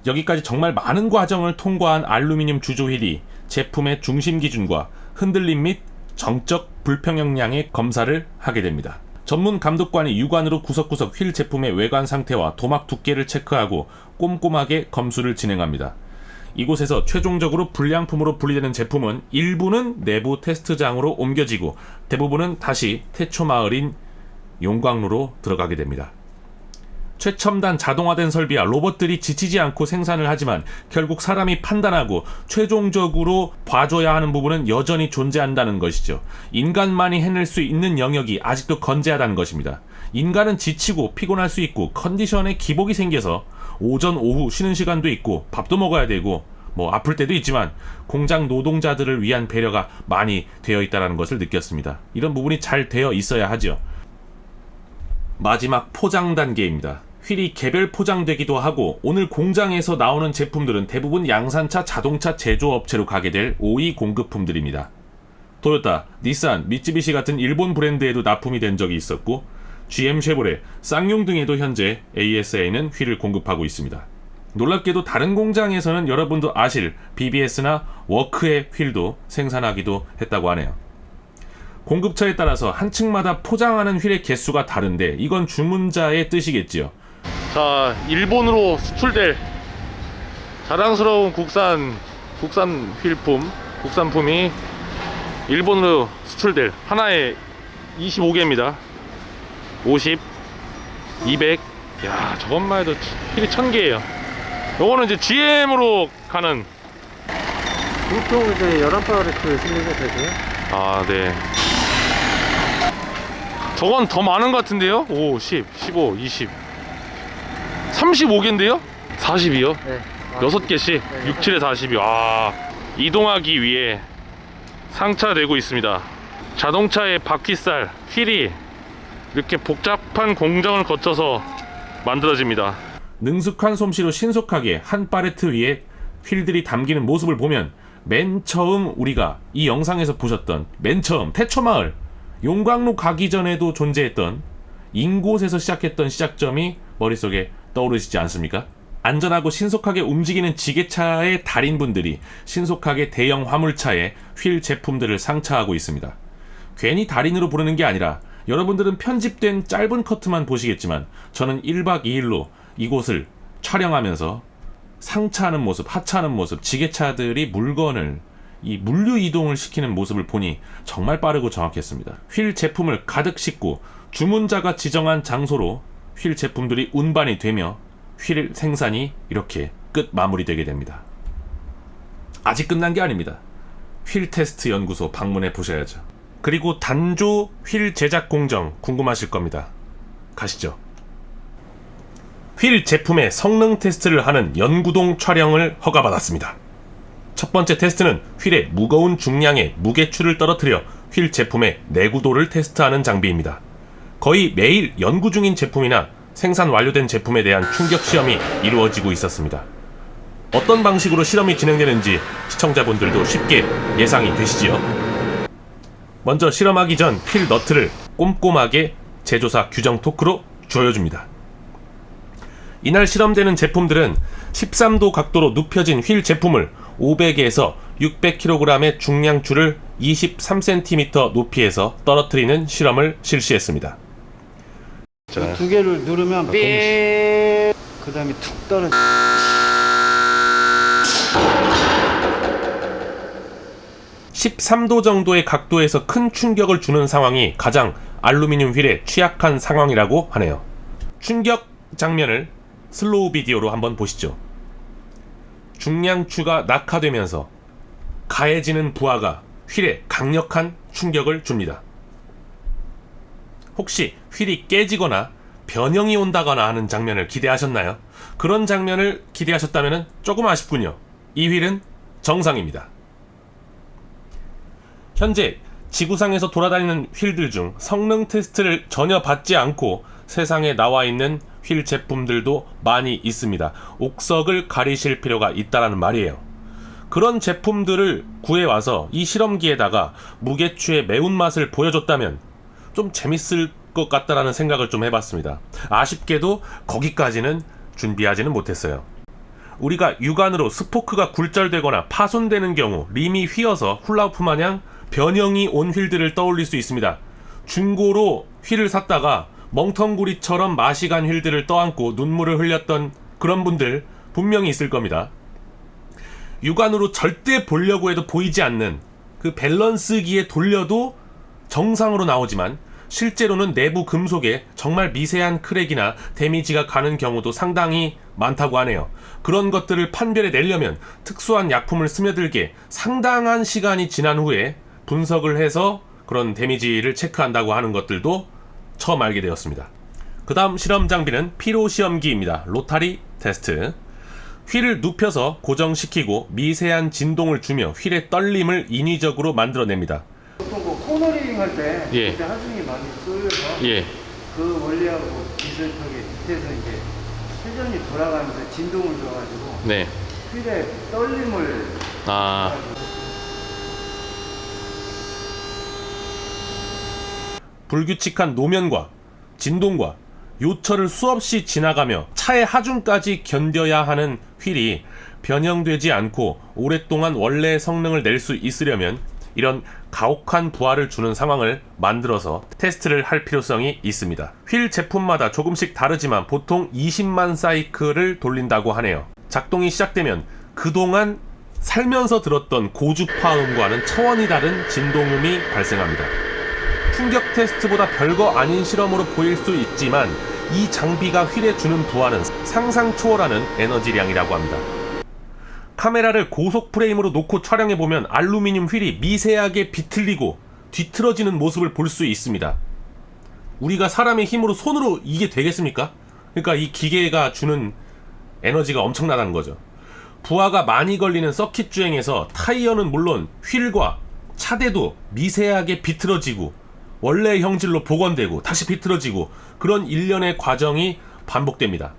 여기까지 정말 많은 과정을 통과한 알루미늄 주조 휠이 제품의 중심 기준과 흔들림 및 정적 불평형량의 검사를 하게 됩니다. 전문 감독관이 육안으로 구석구석 휠 제품의 외관 상태와 도막 두께를 체크하고 꼼꼼하게 검수를 진행합니다. 이곳에서 최종적으로 불량품으로 분리되는 제품은 일부는 내부 테스트장으로 옮겨지고 대부분은 다시 태초마을인 용광로로 들어가게 됩니다. 최첨단 자동화된 설비와 로봇들이 지치지 않고 생산을 하지만 결국 사람이 판단하고 최종적으로 봐줘야 하는 부분은 여전히 존재한다는 것이죠. 인간만이 해낼 수 있는 영역이 아직도 건재하다는 것입니다. 인간은 지치고 피곤할 수 있고 컨디션에 기복이 생겨서 오전 오후 쉬는 시간도 있고 밥도 먹어야 되고 뭐 아플 때도 있지만 공장 노동자들을 위한 배려가 많이 되어 있다는 것을 느꼈습니다. 이런 부분이 잘 되어 있어야 하죠. 마지막 포장 단계입니다. 휠이 개별 포장되기도 하고, 오늘 공장에서 나오는 제품들은 대부분 양산차 자동차 제조업체로 가게 될 OE 공급품들입니다. 토요타, 닛산, 미쯔비시 같은 일본 브랜드에도 납품이 된 적이 있었고, GM, 쉐보레, 쌍용 등에도 현재 ASA는 휠을 공급하고 있습니다. 놀랍게도 다른 공장에서는 여러분도 아실 BBS나 워크의 휠도 생산하기도 했다고 하네요. 공급처에 따라서 한 층마다 포장하는 휠의 개수가 다른데 이건 주문자의 뜻이겠지요. 자, 일본으로 수출될 자랑스러운 국산 국산품이 일본으로 수출될 하나에 25개입니다. 50, 200. 야, 저것만 해도 휠이 1000개예요. 요거는 이제 GM으로 가는. 보통 이제 11파레트 실리가 되고요. 아, 네. 저건 더 많은 것 같은데요? 5, 10, 15, 20, 35개인데요? 40이요? 네. 6개씩? 네, 6, 7에 40이. 아, 이동하기 위해 상차되고 있습니다. 자동차의 바퀴살, 휠이 이렇게 복잡한 공정을 거쳐서 만들어집니다. 능숙한 솜씨로 신속하게 한 팔레트 위에 휠들이 담기는 모습을 보면 맨 처음 우리가 이 영상에서 보셨던 맨 처음 태초마을 용광로 가기 전에도 존재했던 인곳에서 시작했던 시작점이 머릿속에 떠오르시지 않습니까? 안전하고 신속하게 움직이는 지게차의 달인분들이 신속하게 대형 화물차에 휠 제품들을 상차하고 있습니다. 괜히 달인으로 부르는 게 아니라 여러분들은 편집된 짧은 커트만 보시겠지만 저는 1박 2일로 이곳을 촬영하면서 상차하는 모습, 하차하는 모습, 지게차들이 물건을 이 물류 이동을 시키는 모습을 보니 정말 빠르고 정확했습니다. 휠 제품을 가득 싣고 주문자가 지정한 장소로 휠 제품들이 운반이 되며 휠 생산이 이렇게 끝 마무리되게 됩니다. 아직 끝난 게 아닙니다. 휠 테스트 연구소 방문해 보셔야죠. 그리고 단조 휠 제작 공정 궁금하실 겁니다. 가시죠. 휠 제품의 성능 테스트를 하는 연구동 촬영을 허가받았습니다. 첫 번째 테스트는 휠의 무거운 중량의 무게추를 떨어뜨려 휠 제품의 내구도를 테스트하는 장비입니다. 거의 매일 연구 중인 제품이나 생산 완료된 제품에 대한 충격 시험이 이루어지고 있었습니다. 어떤 방식으로 실험이 진행되는지 시청자분들도 쉽게 예상이 되시지요? 먼저 실험하기 전 휠 너트를 꼼꼼하게 제조사 규정 토크로 조여줍니다. 이날 실험되는 제품들은 13도 각도로 눕혀진 휠 제품을 500에서 600kg의 중량추를 23cm 높이에서 떨어뜨리는 실험을 실시했습니다. 자, 두 개를 누르면 삐. 그 다음에 툭 떨어져. 13도 정도의 각도에서 큰 충격을 주는 상황이 가장 알루미늄 휠에 취약한 상황이라고 하네요. 충격 장면을 슬로우 비디오로 한번 보시죠. 중량추가 낙하되면서 가해지는 부하가 휠에 강력한 충격을 줍니다. 혹시 휠이 깨지거나 변형이 온다거나 하는 장면을 기대하셨나요? 그런 장면을 기대하셨다면 조금 아쉽군요. 이 휠은 정상입니다. 현재 지구상에서 돌아다니는 휠들 중 성능 테스트를 전혀 받지 않고 세상에 나와 있는 휠 제품들도 많이 있습니다. 옥석을 가리실 필요가 있다라는 말이에요. 그런 제품들을 구해와서 이 실험기에다가 무게추의 매운맛을 보여줬다면 좀 재밌을 것 같다라는 생각을 좀 해봤습니다. 아쉽게도 거기까지는 준비하지는 못했어요. 우리가 육안으로 스포크가 굴절되거나 파손되는 경우 림이 휘어서 훌라후프 마냥 변형이 온 휠들을 떠올릴 수 있습니다. 중고로 휠을 샀다가 멍텅구리처럼 맛이 간 휠들을 떠안고 눈물을 흘렸던 그런 분들 분명히 있을 겁니다. 육안으로 절대 보려고 해도 보이지 않는 그 밸런스기에 돌려도 정상으로 나오지만 실제로는 내부 금속에 정말 미세한 크랙이나 데미지가 가는 경우도 상당히 많다고 하네요. 그런 것들을 판별해 내려면 특수한 약품을 스며들게 상당한 시간이 지난 후에 분석을 해서 그런 데미지를 체크한다고 하는 것들도 처음 알게 되었습니다. 그 다음 실험 장비는 피로 시험기입니다. 로타리 테스트. 휠을 눕혀서 고정시키고 미세한 진동을 주며 휠의 떨림을 인위적으로 만들어냅니다. 보통 그 코너링 할 때 예. 그때 하중이 많이 쏠려서 예. 그 원리하고 비슷하게 밑에서 이제 회전이 돌아가면서 진동을 줘가지고 네. 휠의 떨림을 아. 불규칙한 노면과 진동과 요철을 수없이 지나가며 차의 하중까지 견뎌야 하는 휠이 변형되지 않고 오랫동안 원래의 성능을 낼 수 있으려면 이런 가혹한 부하를 주는 상황을 만들어서 테스트를 할 필요성이 있습니다. 휠 제품마다 조금씩 다르지만 보통 20만 사이클을 돌린다고 하네요. 작동이 시작되면 그동안 살면서 들었던 고주파음과는 차원이 다른 진동음이 발생합니다. 충격 테스트보다 별거 아닌 실험으로 보일 수 있지만 이 장비가 휠에 주는 부하는 상상 초월하는 에너지량이라고 합니다. 카메라를 고속 프레임으로 놓고 촬영해보면 알루미늄 휠이 미세하게 비틀리고 뒤틀어지는 모습을 볼 수 있습니다. 우리가 사람의 힘으로 손으로 이게 되겠습니까? 그러니까 이 기계가 주는 에너지가 엄청나다는 거죠. 부하가 많이 걸리는 서킷 주행에서 타이어는 물론 휠과 차대도 미세하게 비틀어지고 원래 형질로 복원되고 다시 비틀어지고 그런 일련의 과정이 반복됩니다.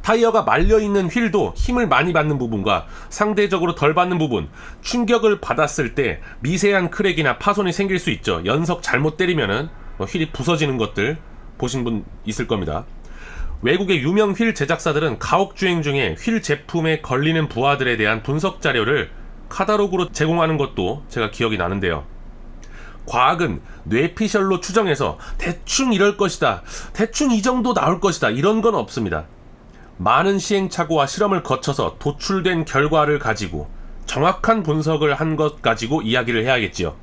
타이어가 말려있는 휠도 힘을 많이 받는 부분과 상대적으로 덜 받는 부분, 충격을 받았을 때 미세한 크랙이나 파손이 생길 수 있죠. 연석 잘못 때리면은 휠이 부서지는 것들 보신 분 있을 겁니다. 외국의 유명 휠 제작사들은 가혹주행 중에 휠 제품에 걸리는 부하들에 대한 분석 자료를 카탈로그로 제공하는 것도 제가 기억이 나는데요. 과학은 뇌피셜로 추정해서 대충 이럴 것이다, 대충 이 정도 나올 것이다, 이런 건 없습니다. 많은 시행착오와 실험을 거쳐서 도출된 결과를 가지고 정확한 분석을 한 것 가지고 이야기를 해야겠지요.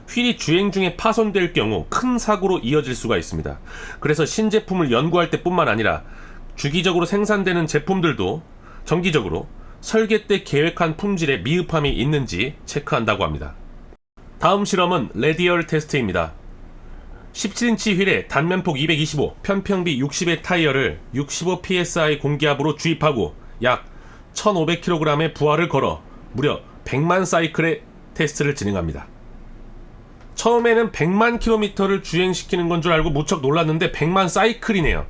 휠이 주행 중에 파손될 경우 큰 사고로 이어질 수가 있습니다. 그래서 신제품을 연구할 때뿐만 아니라 주기적으로 생산되는 제품들도 정기적으로 설계 때 계획한 품질에 미흡함이 있는지 체크한다고 합니다. 다음 실험은 레디얼 테스트입니다. 17인치 휠에 단면폭 225, 편평비 60의 타이어를 65psi 공기압으로 주입하고 약 1500kg의 부하를 걸어 무려 100만 사이클의 테스트를 진행합니다. 처음에는 100만 km를 주행시키는 건 줄 알고 무척 놀랐는데 100만 사이클이네요.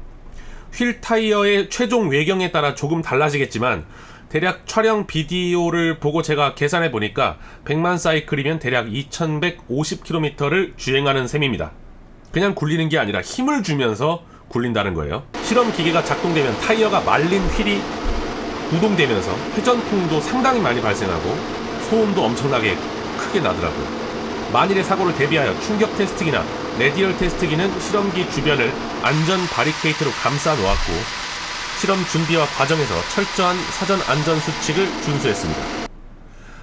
휠 타이어의 최종 외경에 따라 조금 달라지겠지만 대략 촬영 비디오를 보고 제가 계산해 보니까 100만 사이클이면 대략 2150km를 주행하는 셈입니다. 그냥 굴리는 게 아니라 힘을 주면서 굴린다는 거예요. 실험 기계가 작동되면 타이어가 말린 휠이 구동되면서 회전풍도 상당히 많이 발생하고 소음도 엄청나게 크게 나더라고요. 만일의 사고를 대비하여 충격 테스트기나 레디얼 테스트기는 실험기 주변을 안전 바리케이트로 감싸 놓았고 실험 준비와 과정에서 철저한 사전 안전 수칙을 준수했습니다.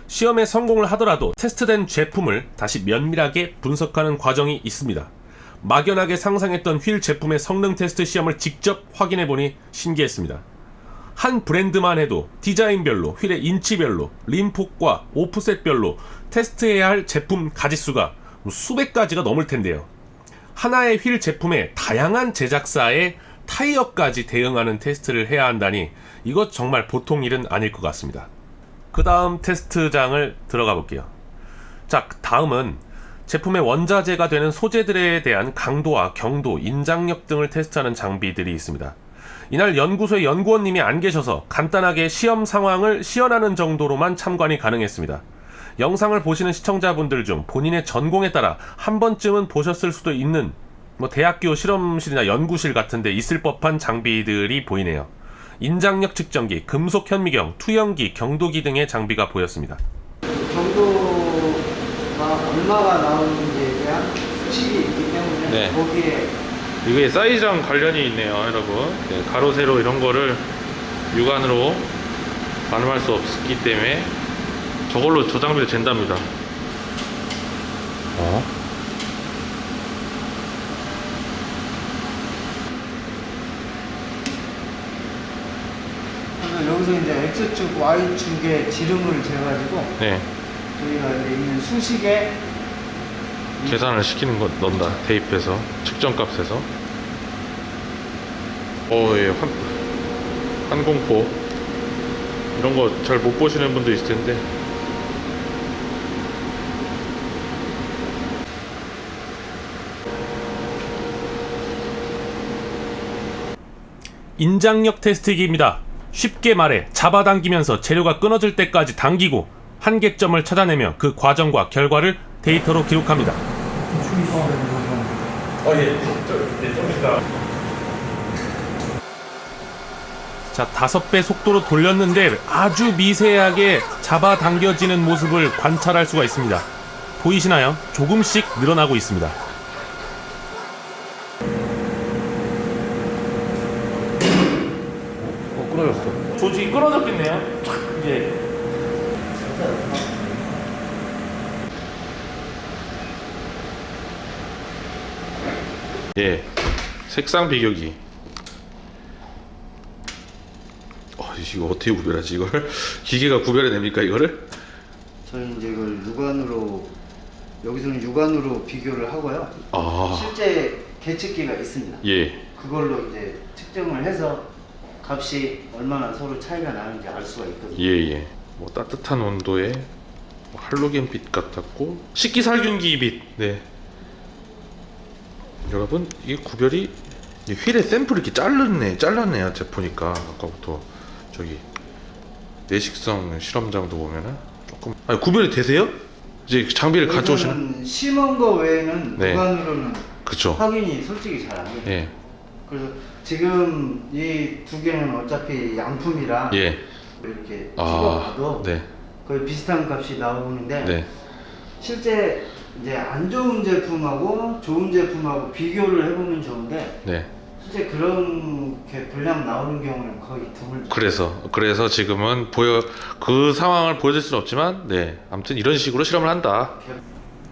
시험에 성공을 하더라도 테스트된 제품을 다시 면밀하게 분석하는 과정이 있습니다. 막연하게 상상했던 휠 제품의 성능 테스트 시험을 직접 확인해보니 신기했습니다. 한 브랜드만 해도 디자인별로, 휠의 인치별로, 림폭과 오프셋별로 테스트해야 할 제품 가지수가 수백 가지가 넘을 텐데요. 하나의 휠 제품의 다양한 제작사의 타이어까지 대응하는 테스트를 해야 한다니 이것 정말 보통 일은 아닐 것 같습니다. 그 다음 테스트장을 들어가 볼게요. 자, 다음은 제품의 원자재가 되는 소재들에 대한 강도와 경도, 인장력 등을 테스트하는 장비들이 있습니다. 이날 연구소의 연구원님이 안 계셔서 간단하게 시험 상황을 시연하는 정도로만 참관이 가능했습니다. 영상을 보시는 시청자분들 중 본인의 전공에 따라 한 번쯤은 보셨을 수도 있는 대학교 실험실이나 연구실 같은 데 있을 법한 장비들이 보이네요. 인장력 측정기, 금속 현미경, 투영기, 경도기 등의 장비가 보였습니다. 경도가 얼마가 나오는지에 대한 수칙이 있기 때문에 네. 거기에 이게 사이즈랑 관련이 있네요, 여러분. 네, 가로, 세로 이런 거를 육안으로 가늠할 수 없기 때문에 저걸로 저 장비를 잰답니다. 그래서 여기서 이제 X축, Y축의 지름을 재가지고 네, 저희가 이제 있는 수식에 계산을 시키는 거 넣는다. 대입해서 측정값에서. 예, 한공포 이런 거 잘 못 보시는 분도 있을 텐데. 인장력 테스트기입니다. 쉽게 말해 잡아당기면서 재료가 끊어질 때까지 당기고 한계점을 찾아내며 그 과정과 결과를 데이터로 기록합니다. 자, 5배 속도로 돌렸는데 아주 미세하게 잡아당겨지는 모습을 관찰할 수가 있습니다. 보이시나요? 조금씩 늘어나고 있습니다. 끊어졌어. 조직이 끊어졌겠네요. 이제 예, 색상 비교기. 이거 어떻게 구별하지 이걸? 기계가 구별해냅니까 이거를? 저희 이제 이걸 육안으로 여기서는 육안으로 비교를 하고요. 아, 실제 계측기가 있습니다. 예, 그걸로 이제 측정을 해서 값이 얼마나 서로 차이가 나는지 알 수가 있거든요. 예. 뭐 따뜻한 온도에 뭐 할로겐 빛 같았고 식기살균기 빛. 네. 여러분 이게 구별이 이 휠의 샘플 이렇게 잘랐네요. 제가 보니까 아까부터 저기 내식성 실험장도 보면은 조금 구별이 되세요? 이제 장비를 가져오시는. 심은 거 외에는 네. 육안으로는 그쵸. 확인이 솔직히 잘 안 돼요. 예, 그래서 지금 이 두 개는 어차피 양품이라 예. 이렇게 아, 찍어봐도 네, 거의 비슷한 값이 나오는데 네, 실제 이제 안 좋은 제품하고 좋은 제품하고 비교를 해보면 좋은데 네. 실제 그렇게 분량 나오는 경우는 거의 드물죠. 그래서 지금은 그 상황을 보여줄 수는 없지만, 네, 아무튼 이런 식으로 실험을 한다.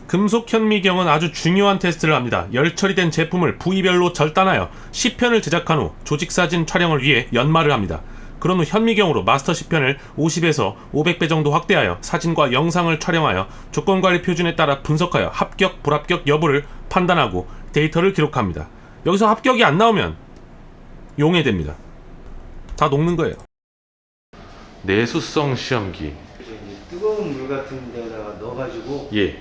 금속 현미경은 아주 중요한 테스트를 합니다. 열 처리된 제품을 부위별로 절단하여 시편을 제작한 후 조직사진 촬영을 위해 연마를 합니다. 그런 후 현미경으로 마스터 10편을 50에서 500배 정도 확대하여 사진과 영상을 촬영하여 조건관리 표준에 따라 분석하여 합격, 불합격 여부를 판단하고 데이터를 기록합니다. 여기서 합격이 안 나오면 용해됩니다. 다 녹는 거예요. 내수성 시험기. 이제 뜨거운 물 같은 데다가 넣어가지고 예.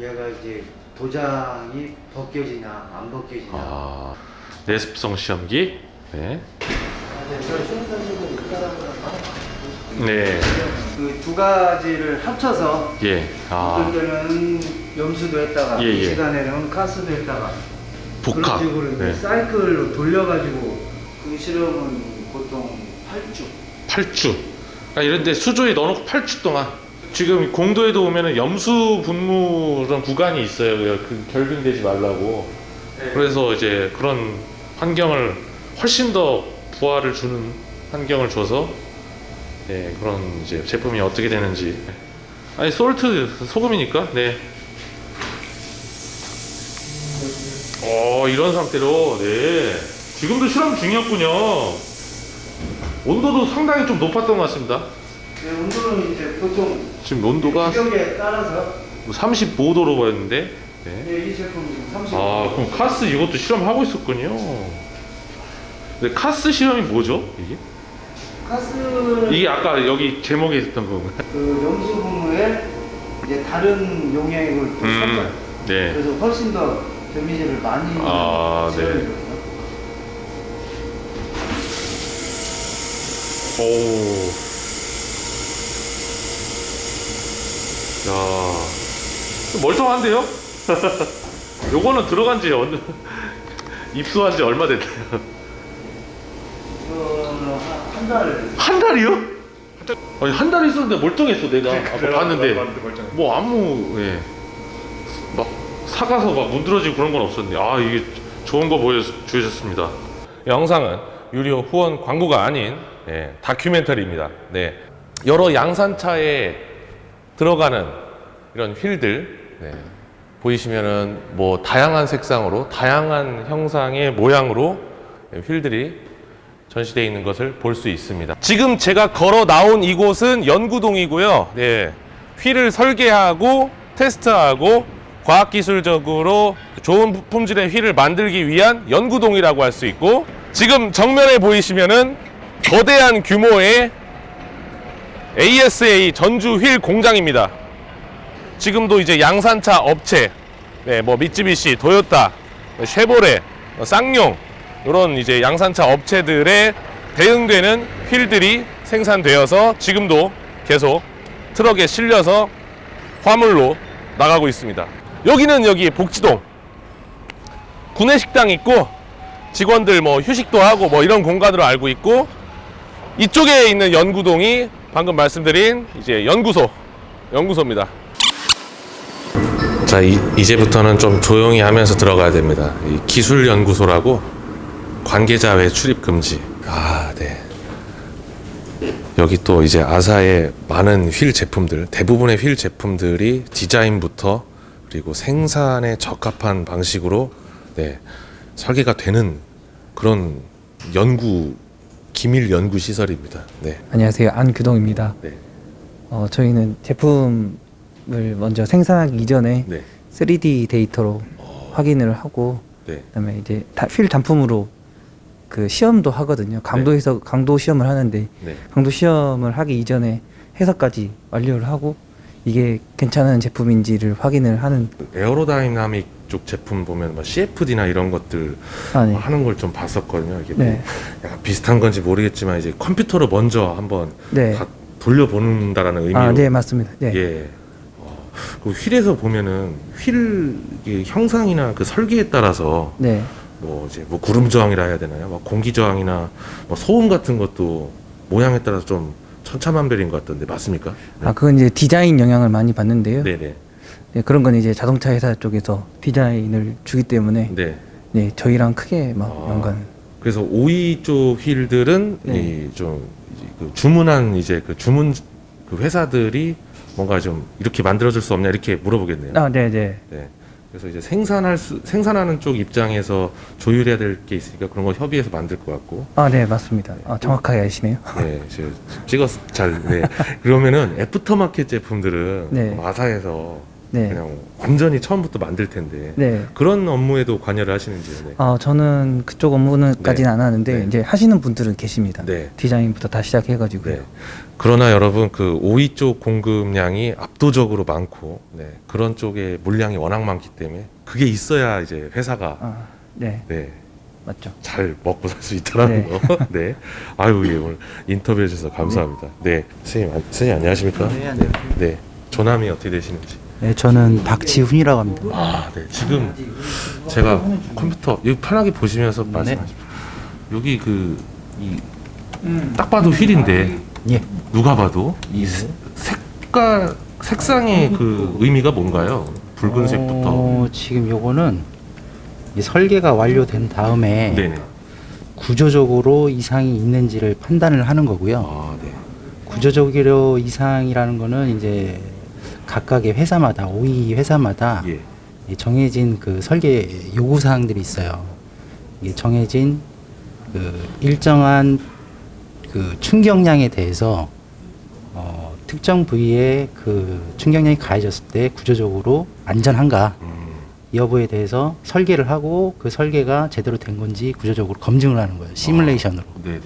얘가 이제 도장이 벗겨지나 안 벗겨지나. 아, 내습성 시험기. 네. 네. 그 두 가지를 합쳐서 예. 아, 어떨 때는 염수도 했다가 예, 예. 이 시간에는 카스도 했다가 복합. 그런 식으로 이제 네. 사이클로 돌려가지고 그 실험은 보통 8주. 8주. 그러니까 이런데 수조에 넣어놓고 8주 동안. 지금 공도에도 오면은 염수 분무 그런 구간이 있어요. 그 결빙되지 말라고. 그래서 이제 그런 환경을 훨씬 더 부하를 주는 환경을 줘서 네, 그런 이제 제품이 어떻게 되는지. 아니 솔트 소금이니까. 네. 이런 상태로 네. 지금도 실험 중이었군요. 온도도 상당히 좀 높았던 것 같습니다. 네, 온도는 이제 보통 지금 온도가 지역에 따라서 35도로 보였는데. 네. 네, 이 제품 지금 35도. 아, 그럼 카스 이것도 실험하고 있었군요. 근데 카스 실험이 뭐죠? 이게? 카스는 이게 아까 여기 제목에 있었던 건가요? 그 염수 분무에 이제 다른 용액을 또 섞어요. 네. 그래서 훨씬 더 데미지를 많이 아, 네. 지어주거든요. 오. 야. 좀 멀쩡한데요? 요거는 들어간 지 입수한 지 얼마 됐나요? 이거는 한 달. 한 달이요? 아니, 한 달 있었는데 멀쩡했어, 내가. 아까 봤는데. 뭐 아무, 예. 막 사가서 막 문드러지고 그런 건 없었는데. 아, 이게 좋은 거 보여주셨습니다. 영상은 유료 후원 광고가 아닌 다큐멘터리입니다. 네. 여러 양산차에 들어가는 이런 휠들 보이시면은 뭐 다양한 색상으로 다양한 형상의 모양으로 휠들이 전시되어 있는 것을 볼 수 있습니다. 지금 제가 걸어 나온 이곳은 연구동이고요. 네. 휠을 설계하고 테스트하고 과학기술적으로 좋은 품질의 휠을 만들기 위한 연구동이라고 할 수 있고, 지금 정면에 보이시면은 거대한 규모의 ASA 전주 휠 공장입니다. 지금도 이제 양산차 업체, 뭐 미쯔비시, 도요타, 쉐보레, 쌍용 이런 이제 양산차 업체들에 대응되는 휠들이 생산되어서 지금도 계속 트럭에 실려서 화물로 나가고 있습니다. 여기는 여기 복지동 구내식당 있고 직원들 뭐 휴식도 하고 뭐 이런 공간으로 알고 있고, 이쪽에 있는 연구동이 방금 말씀드린 이제 연구소입니다. 자, 이제부터는 좀 조용히 하면서 들어가야 됩니다. 이 기술연구소라고 관계자 외 출입 금지. 아, 네. 여기 또 이제 아사의 많은 휠 제품들, 대부분의 휠 제품들이 디자인부터 그리고 생산에 적합한 방식으로 설계가 되는 그런 기밀 연구 시설입니다. 네. 안녕하세요. 안규동입니다. 네. 저희는 제품을 먼저 생산하기 이전에 네. 3D 데이터로 확인을 하고, 네. 그다음에 이제 휠 단품으로 그 시험도 하거든요. 강도 시험을 하는데 네. 강도 시험을 하기 이전에 해석까지 완료를 하고 이게 괜찮은 제품인지를 확인을 하는. 에어로다이나믹 쪽 제품 보면 막 CFD나 이런 것들 네. 하는 걸 좀 봤었거든요. 이게 네. 뭐 약간 비슷한 건지 모르겠지만 이제 컴퓨터로 먼저 한번 네. 다 돌려보는다라는 의미로. 네, 맞습니다. 네. 예. 그 휠에서 보면은 휠 형상이나 그 설계에 따라서 네. 뭐 이제 뭐 구름 저항이라 해야 되나요? 막 공기 저항이나 뭐 소음 같은 것도 모양에 따라서 좀 천차만별인 것 같던데 맞습니까? 네. 그건 이제 디자인 영향을 많이 받는데요. 네네. 네, 그런 건 이제 자동차 회사 쪽에서 디자인을 주기 때문에 네. 네, 저희랑 크게 막 연관. 그래서 OE 쪽 휠들은 네. 그 주문한 이제 그 주문 그 회사들이 뭔가 좀 이렇게 만들어줄 수 없냐 이렇게 물어보겠네요. 네, 네. 네. 그래서 이제 생산하는 쪽 입장에서 조율해야 될 게 있으니까 그런 거 협의해서 만들 것 같고. 아, 네, 맞습니다. 아, 정확하게 아시네요. 네, 제가 찍어서 잘. 네. 그러면은 애프터마켓 제품들은 네. 마사에서 네. 그냥 완전히 처음부터 만들 텐데 네. 그런 업무에도 관여를 하시는지. 네. 저는 그쪽 업무는까지는 네. 안 하는데 네. 이제 하시는 분들은 계십니다. 네. 디자인부터 다 시작해가지고요. 네. 그러나 여러분 그 오이 쪽 공급량이 압도적으로 많고, 네. 그런 쪽에 물량이 워낙 많기 때문에 그게 있어야 이제 회사가 네, 네. 맞죠. 잘 먹고 살 수 있다라는 네. 거. 네. 아유, 예, 오늘 인터뷰해 주셔서 감사합니다. 네. 선생님 안녕하십니까? 네, 안녕하세요. 네. 조남이 어떻게 되시는지. 네, 저는 박지훈이라고 합니다. 아, 네. 지금 제가 컴퓨터 여기 편하게 보시면서 말씀하십시오. 여기 딱 봐도 휠인데 예. 누가 봐도 이 색상의 그 의미가 뭔가요? 붉은색부터. 지금 요거는 이 설계가 완료된 다음에 네네. 구조적으로 이상이 있는지를 판단을 하는 거고요. 아, 네. 구조적으로 이상이라는 거는 이제 각각의 회사마다 오이 회사마다 예. 이 정해진 그 설계 요구 사항들이 있어요. 이게 정해진 그 일정한 그 충격량에 대해서 특정 부위에 그 충격량이 가해졌을 때 구조적으로 안전한가 이 여부에 대해서 설계를 하고 그 설계가 제대로 된 건지 구조적으로 검증을 하는 거예요. 시뮬레이션으로. 네네.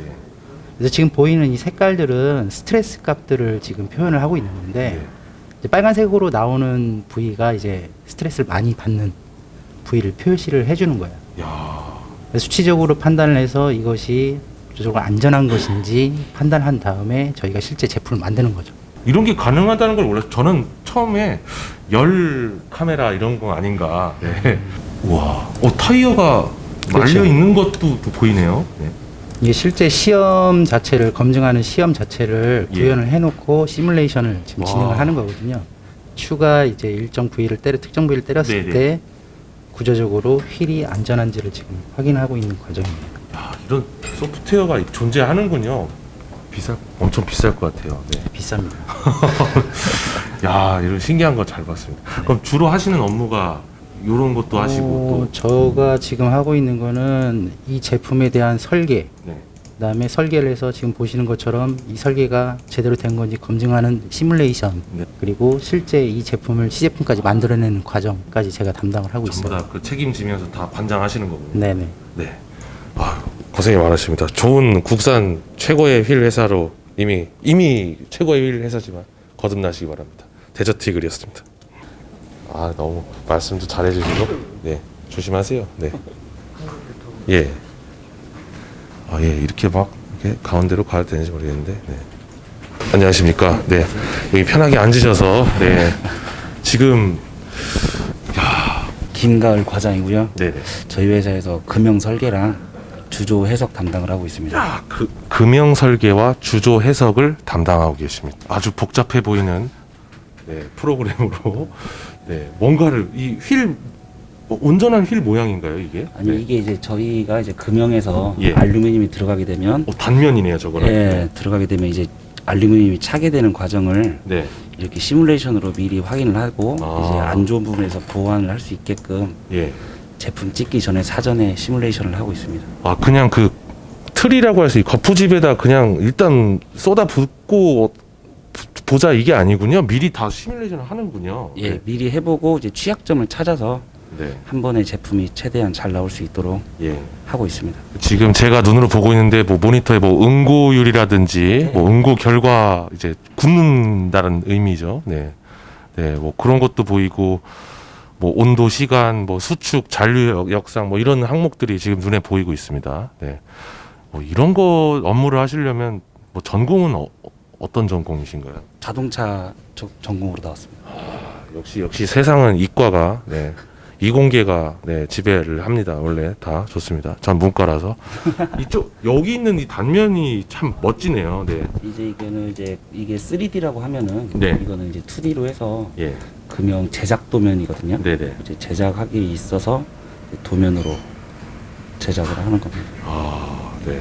그래서 지금 보이는 이 색깔들은 스트레스 값들을 지금 표현을 하고 있는 건데 네. 이제 빨간색으로 나오는 부위가 이제 스트레스를 많이 받는 부위를 표시를 해주는 거예요. 야. 그래서 수치적으로 판단을 해서 이것이 구조적으로 안전한 것인지 판단한 다음에 저희가 실제 제품을 만드는 거죠. 이런 게 가능하다는 걸 몰랐어요. 저는 처음에 열 카메라 이런 거 아닌가. 네. 와, 타이어가 그렇죠. 말려 있는 것도 또 보이네요. 네. 이게 실제 시험 자체를 검증하는 시험 자체를 예. 구현을 해놓고 시뮬레이션을 지금 와. 진행을 하는 거거든요. 추가 이제 일정 부위를 특정 부위를 때렸을 네네. 때 구조적으로 휠이 안전한지를 지금 확인하고 있는 과정입니다. 야, 이런 소프트웨어가 존재하는군요. 엄청 비쌀 것 같아요. 네. 비쌉니다. 야, 이런 신기한 거 잘 봤습니다. 그럼 주로 하시는 업무가 이런 것도 하시고 또. 저가 지금 하고 있는 거는 이 제품에 대한 설계, 네. 그다음에 설계를 해서 지금 보시는 것처럼 이 설계가 제대로 된 건지 검증하는 시뮬레이션, 네. 그리고 실제 이 제품을 시제품까지 만들어내는 과정까지 제가 담당을 하고 전부 있어요. 다 그 책임지면서 다 관장하시는 거군요. 네네. 네. 아, 고생이 많으십니다. 좋은 국산 최고의 휠 회사로 이미 최고의 휠 회사지만 거듭나시기 바랍니다. 데저트 이글이었습니다. 아, 너무 말씀도 잘해주시고, 네, 조심하세요. 네. 예. 아, 예, 이렇게 막 이렇게 가운데로 가야 되는지 모르겠는데. 네. 안녕하십니까. 네, 여기 편하게 앉으셔서, 네, 지금 김가을 과장이고요. 네네. 저희 회사에서 금형 설계랑 주조 해석 담당을 하고 있습니다. 야, 금형 설계와 주조 해석을 담당하고 계십니다. 아주 복잡해 보이는 네, 프로그램으로 네, 뭔가를 이 온전한 휠 모양인가요, 이게? 아니 네. 이게 이제 저희가 이제 금형에서 예. 알루미늄이 들어가게 되면 단면이네요, 저거는. 예, 들어가게 되면 이제 알루미늄이 차게 되는 과정을 네. 이렇게 시뮬레이션으로 미리 확인을 하고 아. 이제 안 좋은 부분에서 보완을 할 수 있게끔 예. 제품 찍기 전에 사전에 시뮬레이션을 하고 있습니다. 아, 그냥 그 틀이라고 해서 이 거푸집에다 그냥 일단 쏟아 붓고 보자 이게 아니군요. 미리 다 시뮬레이션을 하는군요. 예, 미리 해보고 이제 취약점을 찾아서 네. 한 번에 제품이 최대한 잘 나올 수 있도록 예. 하고 있습니다. 지금 제가 눈으로 보고 있는데 뭐 모니터에 뭐 응고율이라든지 뭐 응고 결과 이제 굽는다는 의미죠. 네. 네, 뭐 그런 것도 보이고 뭐 온도, 시간, 뭐 수축, 잔류 역상 뭐 이런 항목들이 지금 눈에 보이고 있습니다. 네. 뭐 이런 거 업무를 하시려면 뭐 전공은 어떤 전공이신가요? 자동차 쪽 전공으로 나왔습니다. 역시 세상은 이과가 네. 이공계가 네, 지배를 합니다. 원래 다 좋습니다. 전 문과라서 이쪽 여기 있는 이 단면이 참 멋지네요. 네. 이제 이게 3D라고 하면은 네. 이거는 이제 2D로 해서 예. 금형 제작 도면이거든요. 네네. 이제 제작하기 있어서 이제 도면으로 제작을 하는 겁니다. 아, 네.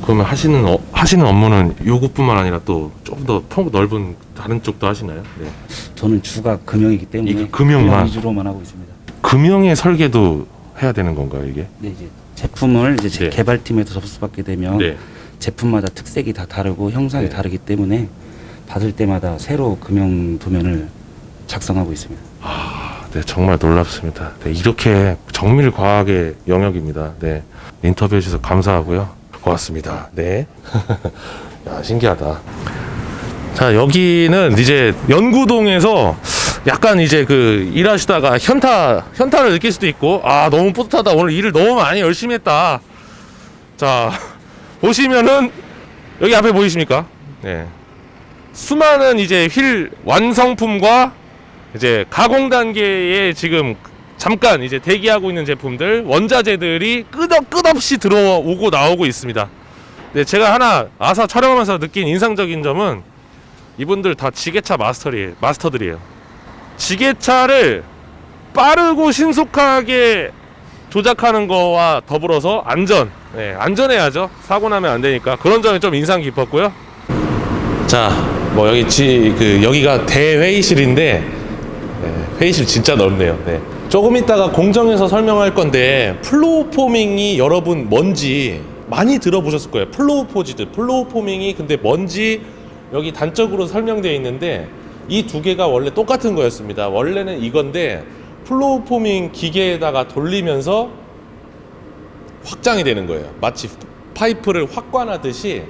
그러면 하시는 업무는 요것뿐만 아니라 또 조금 더 넓은 다른 쪽도 하시나요? 네. 저는 주가 금형이기 때문에 이게 금형만? 금형 위주로만 하고 있습니다. 금형의 설계도 해야 되는 건가요, 이게? 네, 이제 제품을 이제 네. 개발팀에서 접수받게 되면 네. 제품마다 특색이 다 다르고 형상이 네. 다르기 때문에 받을 때마다 새로 금형 도면을 작성하고 있습니다. 네, 정말 놀랍습니다. 네, 이렇게 정밀 과학의 영역입니다. 네, 인터뷰해 주셔서 감사하고요. 고맙습니다. 네. 야, 신기하다. 자, 여기는 이제 연구동에서 약간 이제 그 일하시다가 현타를 느낄 수도 있고, 아, 너무 뿌듯하다. 오늘 일을 너무 많이 열심히 했다. 자, 보시면은 여기 앞에 보이십니까? 네. 수많은 이제 휠 완성품과 이제 가공 단계에 지금 잠깐 이제 대기하고 있는 제품들, 원자재들이 끝없이 들어오고 나오고 있습니다. 네, 제가 하나 아사 촬영하면서 느낀 인상적인 점은 이분들 다 지게차 마스터들이에요. 지게차를 빠르고 신속하게 조작하는 거와 더불어서 안전해야죠. 사고 나면 안 되니까. 그런 점이 좀 인상 깊었고요. 자, 뭐 여기가 대회의실인데, 네, 회의실 진짜 넓네요. 네. 조금 이따가 공정에서 설명할 건데, 플로우 포밍이 여러분 뭔지 많이 들어보셨을 거예요. 플로우 포밍이 근데 뭔지 여기 단적으로 설명되어 있는데, 이 두 개가 원래 똑같은 거였습니다. 원래는 이건데 플로우 포밍 기계에다가 돌리면서 확장이 되는 거예요. 마치 파이프를 확관하듯이,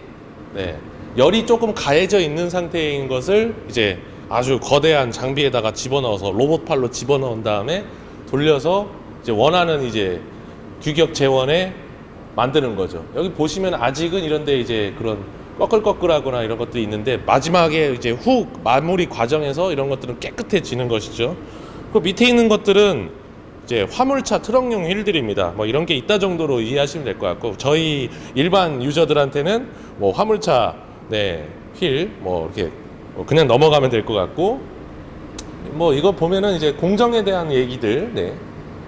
네, 열이 조금 가해져 있는 상태인 것을 이제 아주 거대한 장비에다가 집어넣어서 로봇팔로 집어넣은 다음에 돌려서 이제 원하는 이제 규격 재원에 만드는 거죠. 여기 보시면 아직은 이런데 이제 그런 꺼끌꺼끌하거나 이런 것들이 있는데, 마지막에 이제 마무리 과정에서 이런 것들은 깨끗해지는 것이죠. 그 밑에 있는 것들은 이제 화물차 트럭용 휠들입니다. 뭐 이런 게 있다 정도로 이해하시면 될 것 같고, 저희 일반 유저들한테는 뭐 화물차 휠 뭐 이렇게 그냥 넘어가면 될 것 같고, 뭐 이거 보면은 이제 공정에 대한 얘기들,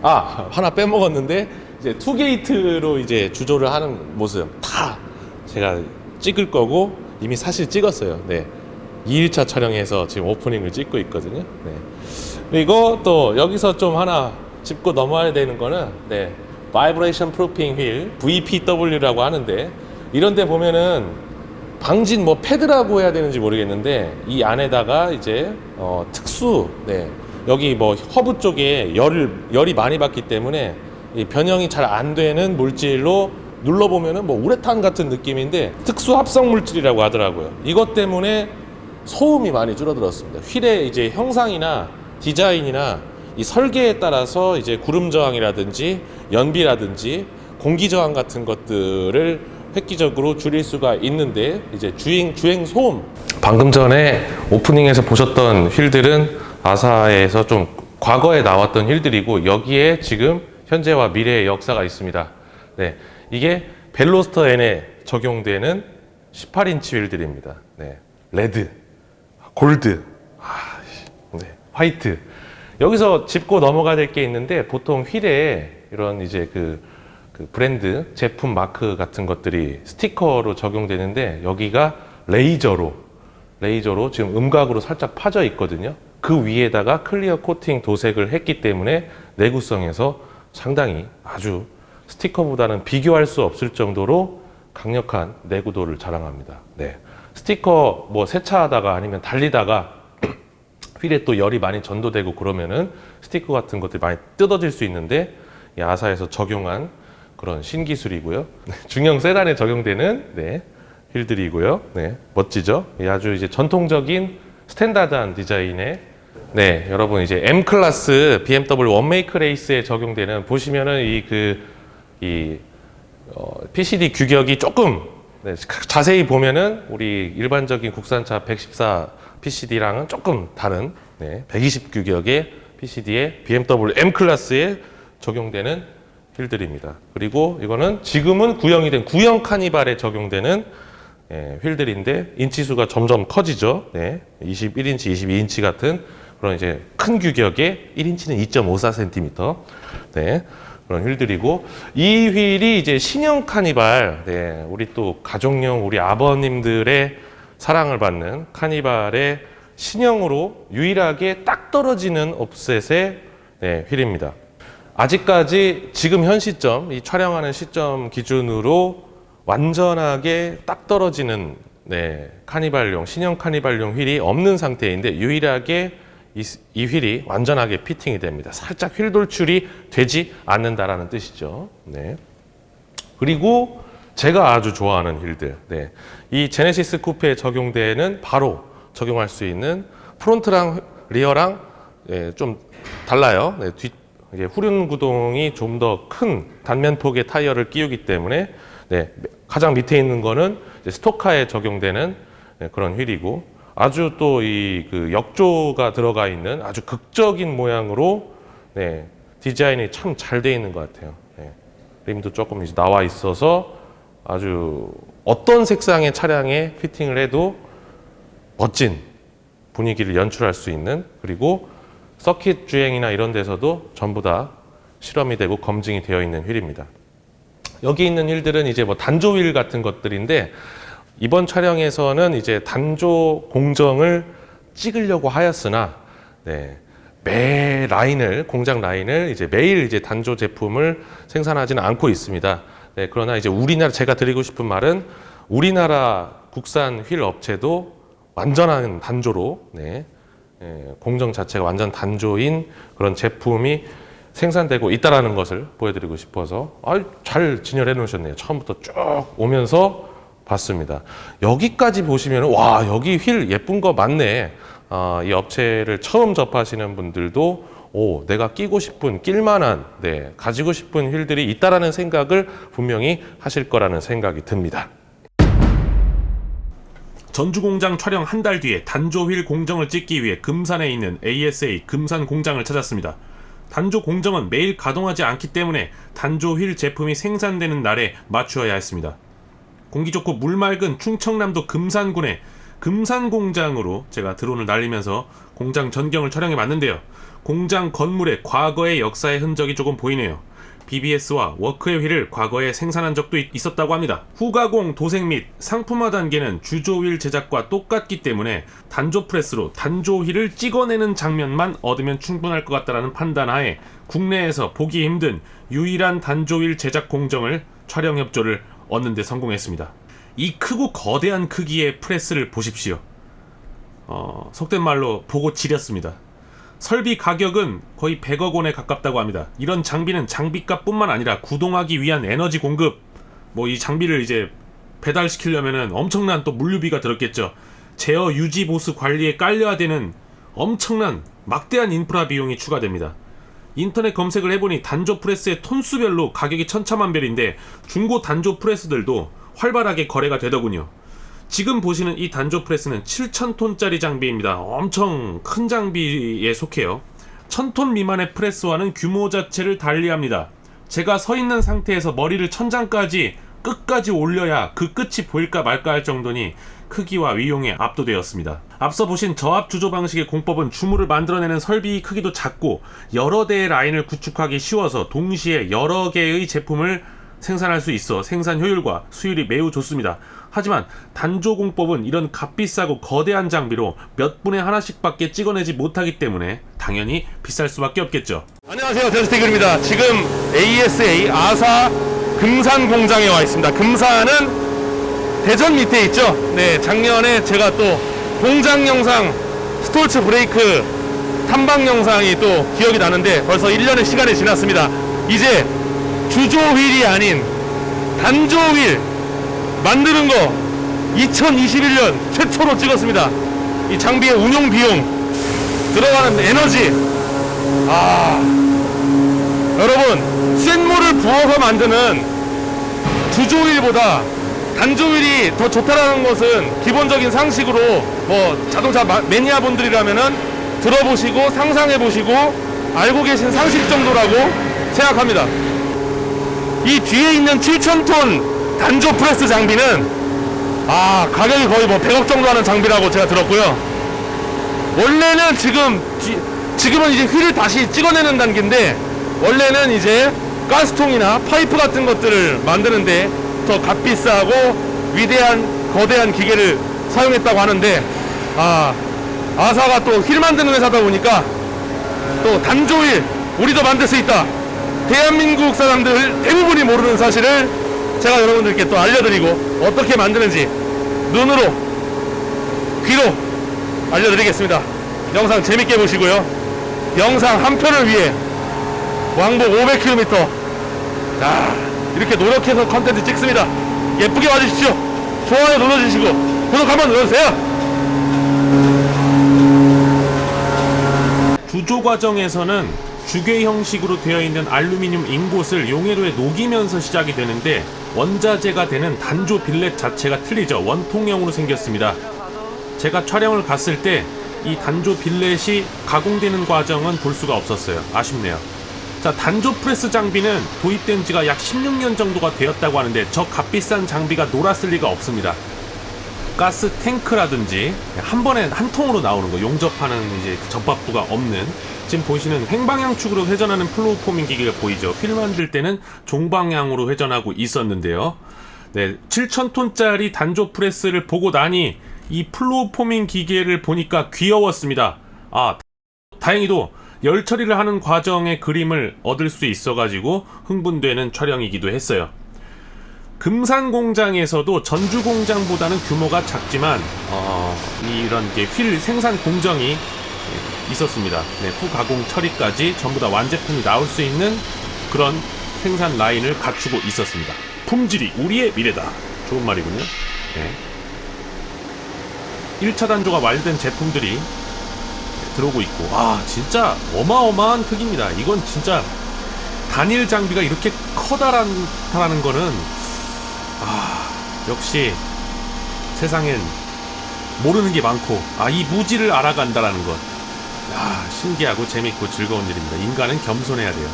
하나 빼먹었는데, 이제 투게이트로 이제 주조를 하는 모습 다 제가 찍을 거고 이미 사실 찍었어요. 2일차 촬영해서 지금 오프닝을 찍고 있거든요. 그리고 또 여기서 좀 하나 짚고 넘어야 되는 거는 바이브레이션 프루핑 휠, VPW라고 하는데, 이런 데 보면은 방진 뭐 패드라고 해야 되는지 모르겠는데, 이 안에다가 이제 특수 여기 뭐 허브 쪽에 열이 많이 받기 때문에 이 변형이 잘 안 되는 물질로 눌러보면은 뭐 우레탄 같은 느낌인데 특수 합성 물질이라고 하더라고요. 이것 때문에 소음이 많이 줄어들었습니다. 휠의 이제 형상이나 디자인이나 이 설계에 따라서 이제 구름 저항이라든지 연비라든지 공기 저항 같은 것들을 획기적으로 줄일 수가 있는데, 이제 주행 소음, 방금 전에 오프닝에서 보셨던 휠들은 아사에서 좀 과거에 나왔던 휠들이고, 여기에 지금 현재와 미래의 역사가 있습니다. 이게 벨로스터 N에 적용되는 18인치 휠들입니다. 레드, 골드, 화이트. 여기서 짚고 넘어가야 될 게 있는데, 보통 휠에 이런 이제 그 브랜드 제품 마크 같은 것들이 스티커로 적용되는데, 여기가 레이저로 지금 음각으로 살짝 파져 있거든요. 그 위에다가 클리어 코팅 도색을 했기 때문에 내구성에서 상당히 아주 스티커보다는 비교할 수 없을 정도로 강력한 내구도를 자랑합니다. 스티커 뭐 세차하다가 아니면 달리다가 휠에 또 열이 많이 전도되고 그러면은 스티커 같은 것들이 많이 뜯어질 수 있는데, 이 아사에서 적용한 그런 신기술이고요. 중형 세단에 적용되는 휠들이고요. 멋지죠? 아주 이제 전통적인 스탠다드한 디자인의 여러분 이제 M 클래스 BMW 원메이크 레이스에 적용되는, 보시면은 PCD 규격이 조금 자세히 보면은 우리 일반적인 국산차 114 PCD랑은 조금 다른 120 규격의 PCD에 BMW M 클래스에 적용되는 휠들입니다. 그리고 이거는 지금은 구형이 된 구형 카니발에 적용되는 휠들인데, 인치수가 점점 커지죠. 21인치, 22인치 같은 그런 이제 큰 규격의 1인치는 2.54cm 그런 휠들이고, 이 휠이 이제 신형 카니발, 우리 또 가족용 우리 아버님들의 사랑을 받는 카니발의 신형으로 유일하게 딱 떨어지는 옵셋의 휠입니다. 아직까지 지금 현 시점, 이 촬영하는 시점 기준으로 완전하게 딱 떨어지는 카니발용, 신형 카니발용 휠이 없는 상태인데 유일하게 이 휠이 완전하게 피팅이 됩니다. 살짝 휠 돌출이 되지 않는다라는 뜻이죠. 네. 그리고 제가 아주 좋아하는 휠들, 이 제네시스 쿠페에 적용되는 바로 적용할 수 있는 프론트랑 리어랑 좀 달라요. 이게 후륜 구동이 좀 더 큰 단면폭의 타이어를 끼우기 때문에 가장 밑에 있는 거는 이제 스토카에 적용되는 그런 휠이고, 아주 또 그 역조가 들어가 있는 아주 극적인 모양으로 디자인이 참 잘 돼 있는 것 같아요. 림도 조금 이제 나와 있어서 아주 어떤 색상의 차량에 피팅을 해도 멋진 분위기를 연출할 수 있는, 그리고 서킷 주행이나 이런 데서도 전부 다 실험이 되고 검증이 되어 있는 휠입니다. 여기 있는 휠들은 이제 뭐 단조 휠 같은 것들인데, 이번 촬영에서는 이제 단조 공정을 찍으려고 하였으나, 매 라인을, 공장 라인을 이제 매일 이제 단조 제품을 생산하지는 않고 있습니다. 그러나 이제 제가 드리고 싶은 말은 우리나라 국산 휠 업체도 완전한 단조로, 공정 자체가 완전 단조인 그런 제품이 생산되고 있다라는 것을 보여드리고 싶어서 잘 진열해 놓으셨네요. 처음부터 쭉 오면서 봤습니다. 여기까지 보시면 와, 여기 휠 예쁜 거 많네. 이 업체를 처음 접하시는 분들도 내가 끼고 싶은, 낄만한, 가지고 싶은 휠들이 있다라는 생각을 분명히 하실 거라는 생각이 듭니다. 전주 공장 촬영 한 달 뒤에 단조 휠 공정을 찍기 위해 금산에 있는 ASA 금산 공장을 찾았습니다. 단조 공정은 매일 가동하지 않기 때문에 단조 휠 제품이 생산되는 날에 맞추어야 했습니다. 공기 좋고 물 맑은 충청남도 금산군의 금산 공장으로 제가 드론을 날리면서 공장 전경을 촬영해 봤는데요. 공장 건물에 과거의 역사의 흔적이 조금 보이네요. BBS와 워크웨어 휠을 과거에 생산한 적도 있었다고 합니다. 후가공, 도색 및 상품화 단계는 주조 휠 제작과 똑같기 때문에 단조 프레스로 단조 휠을 찍어내는 장면만 얻으면 충분할 것 같다는 판단하에 국내에서 보기 힘든 유일한 단조 휠 제작 공정을 촬영 협조를 얻는 데 성공했습니다. 이 크고 거대한 크기의 프레스를 보십시오. 속된 말로 보고 지렸습니다. 설비 가격은 거의 100억 원에 가깝다고 합니다. 이런 장비는 장비값 뿐만 아니라 구동하기 위한 에너지 공급, 이 장비를 이제 배달시키려면은 엄청난 또 물류비가 들었겠죠. 제어, 유지, 보수, 관리에 깔려야 되는 엄청난 막대한 인프라 비용이 추가됩니다. 인터넷 검색을 해보니 단조 프레스의 톤수별로 가격이 천차만별인데 중고 단조 프레스들도 활발하게 거래가 되더군요. 지금 보시는 이 단조 프레스는 7,000톤짜리 장비입니다. 엄청 큰 장비에 속해요. 1,000톤 미만의 프레스와는 규모 자체를 달리합니다. 제가 서 있는 상태에서 머리를 천장까지 끝까지 올려야 그 끝이 보일까 말까 할 정도니 크기와 위용에 압도되었습니다. 앞서 보신 저압 주조 방식의 공법은 주물을 만들어내는 설비 크기도 작고 여러 대의 라인을 구축하기 쉬워서 동시에 여러 개의 제품을 생산할 수 있어 생산 효율과 수율이 매우 좋습니다. 하지만 단조 공법은 이런 값비싸고 거대한 장비로 몇 분에 하나씩밖에 찍어내지 못하기 때문에 당연히 비쌀 수밖에 없겠죠. 안녕하세요, 데스티글입니다. 지금 ASA 아사 금산 공장에 와 있습니다. 금산은 대전 밑에 있죠. 작년에 제가 또 공장 영상, 스톨츠 브레이크 탐방 영상이 또 기억이 나는데 벌써 1년의 시간이 지났습니다. 이제 주조 휠이 아닌 단조 휠 만드는 거 2021년 최초로 찍었습니다. 이 장비의 운용 비용, 들어가는 에너지, 여러분, 쇳물을 부어서 만드는 주조 휠보다 단조 휠이 더 좋다라는 것은 기본적인 상식으로 자동차 매니아 분들이라면은 들어보시고 상상해보시고 알고 계신 상식 정도라고 생각합니다. 이 뒤에 있는 7,000톤 단조 프레스 장비는 가격이 거의 100억 정도 하는 장비라고 제가 들었고요. 원래는 지금은 이제 휠을 다시 찍어내는 단계인데, 원래는 이제 가스통이나 파이프 같은 것들을 만드는데 더 값비싸고 위대한 거대한 기계를 사용했다고 하는데, 아사가 또 휠 만드는 회사다 보니까 또 단조 휠 우리도 만들 수 있다, 대한민국 사람들 대부분이 모르는 사실을 제가 여러분들께 또 알려드리고 어떻게 만드는지 눈으로 귀로 알려드리겠습니다. 영상 재밌게 보시고요. 영상 한 편을 위해 왕복 500km 이렇게 노력해서 컨텐츠 찍습니다. 예쁘게 봐주십시오. 좋아요 눌러주시고 구독 한번 눌러주세요. 구조 과정에서는 주괴 형식으로 되어 있는 알루미늄 인곳을 용해로에 녹이면서 시작이 되는데 원자재가 되는 단조 빌렛 자체가 틀리죠. 원통형으로 생겼습니다. 제가 촬영을 갔을 때 이 단조 빌렛이 가공되는 과정은 볼 수가 없었어요. 아쉽네요. 자, 단조 프레스 장비는 도입된 지가 약 16년 정도가 되었다고 하는데 저 값비싼 장비가 놀았을 리가 없습니다. 가스 탱크라든지 한 번에 한 통으로 나오는 거, 용접하는 이제 접합부가 없는, 지금 보시는 횡방향축으로 회전하는 플로우 포밍 기계가 보이죠. 휠 만들 때는 종방향으로 회전하고 있었는데요. 네, 7,000톤짜리 단조 프레스를 보고 나니 이 플로우 포밍 기계를 보니까 귀여웠습니다. 다행히도 열 처리를 하는 과정의 그림을 얻을 수 있어가지고 흥분되는 촬영이기도 했어요. 금산 공장에서도 전주 공장보다는 규모가 작지만 이런 휠 생산 공정이 있었습니다. 네, 후가공 처리까지 전부 다 완제품이 나올 수 있는 그런 생산 라인을 갖추고 있었습니다. 품질이 우리의 미래다. 좋은 말이군요. 네. 1차 단조가 완료된 제품들이 들어오고 있고, 진짜 어마어마한 크기입니다. 이건 진짜 단일 장비가 이렇게 커다란다는 거는 역시 세상엔 모르는 게 많고 이 무지를 알아간다라는 것, 신기하고 재밌고 즐거운 일입니다. 인간은 겸손해야 돼요.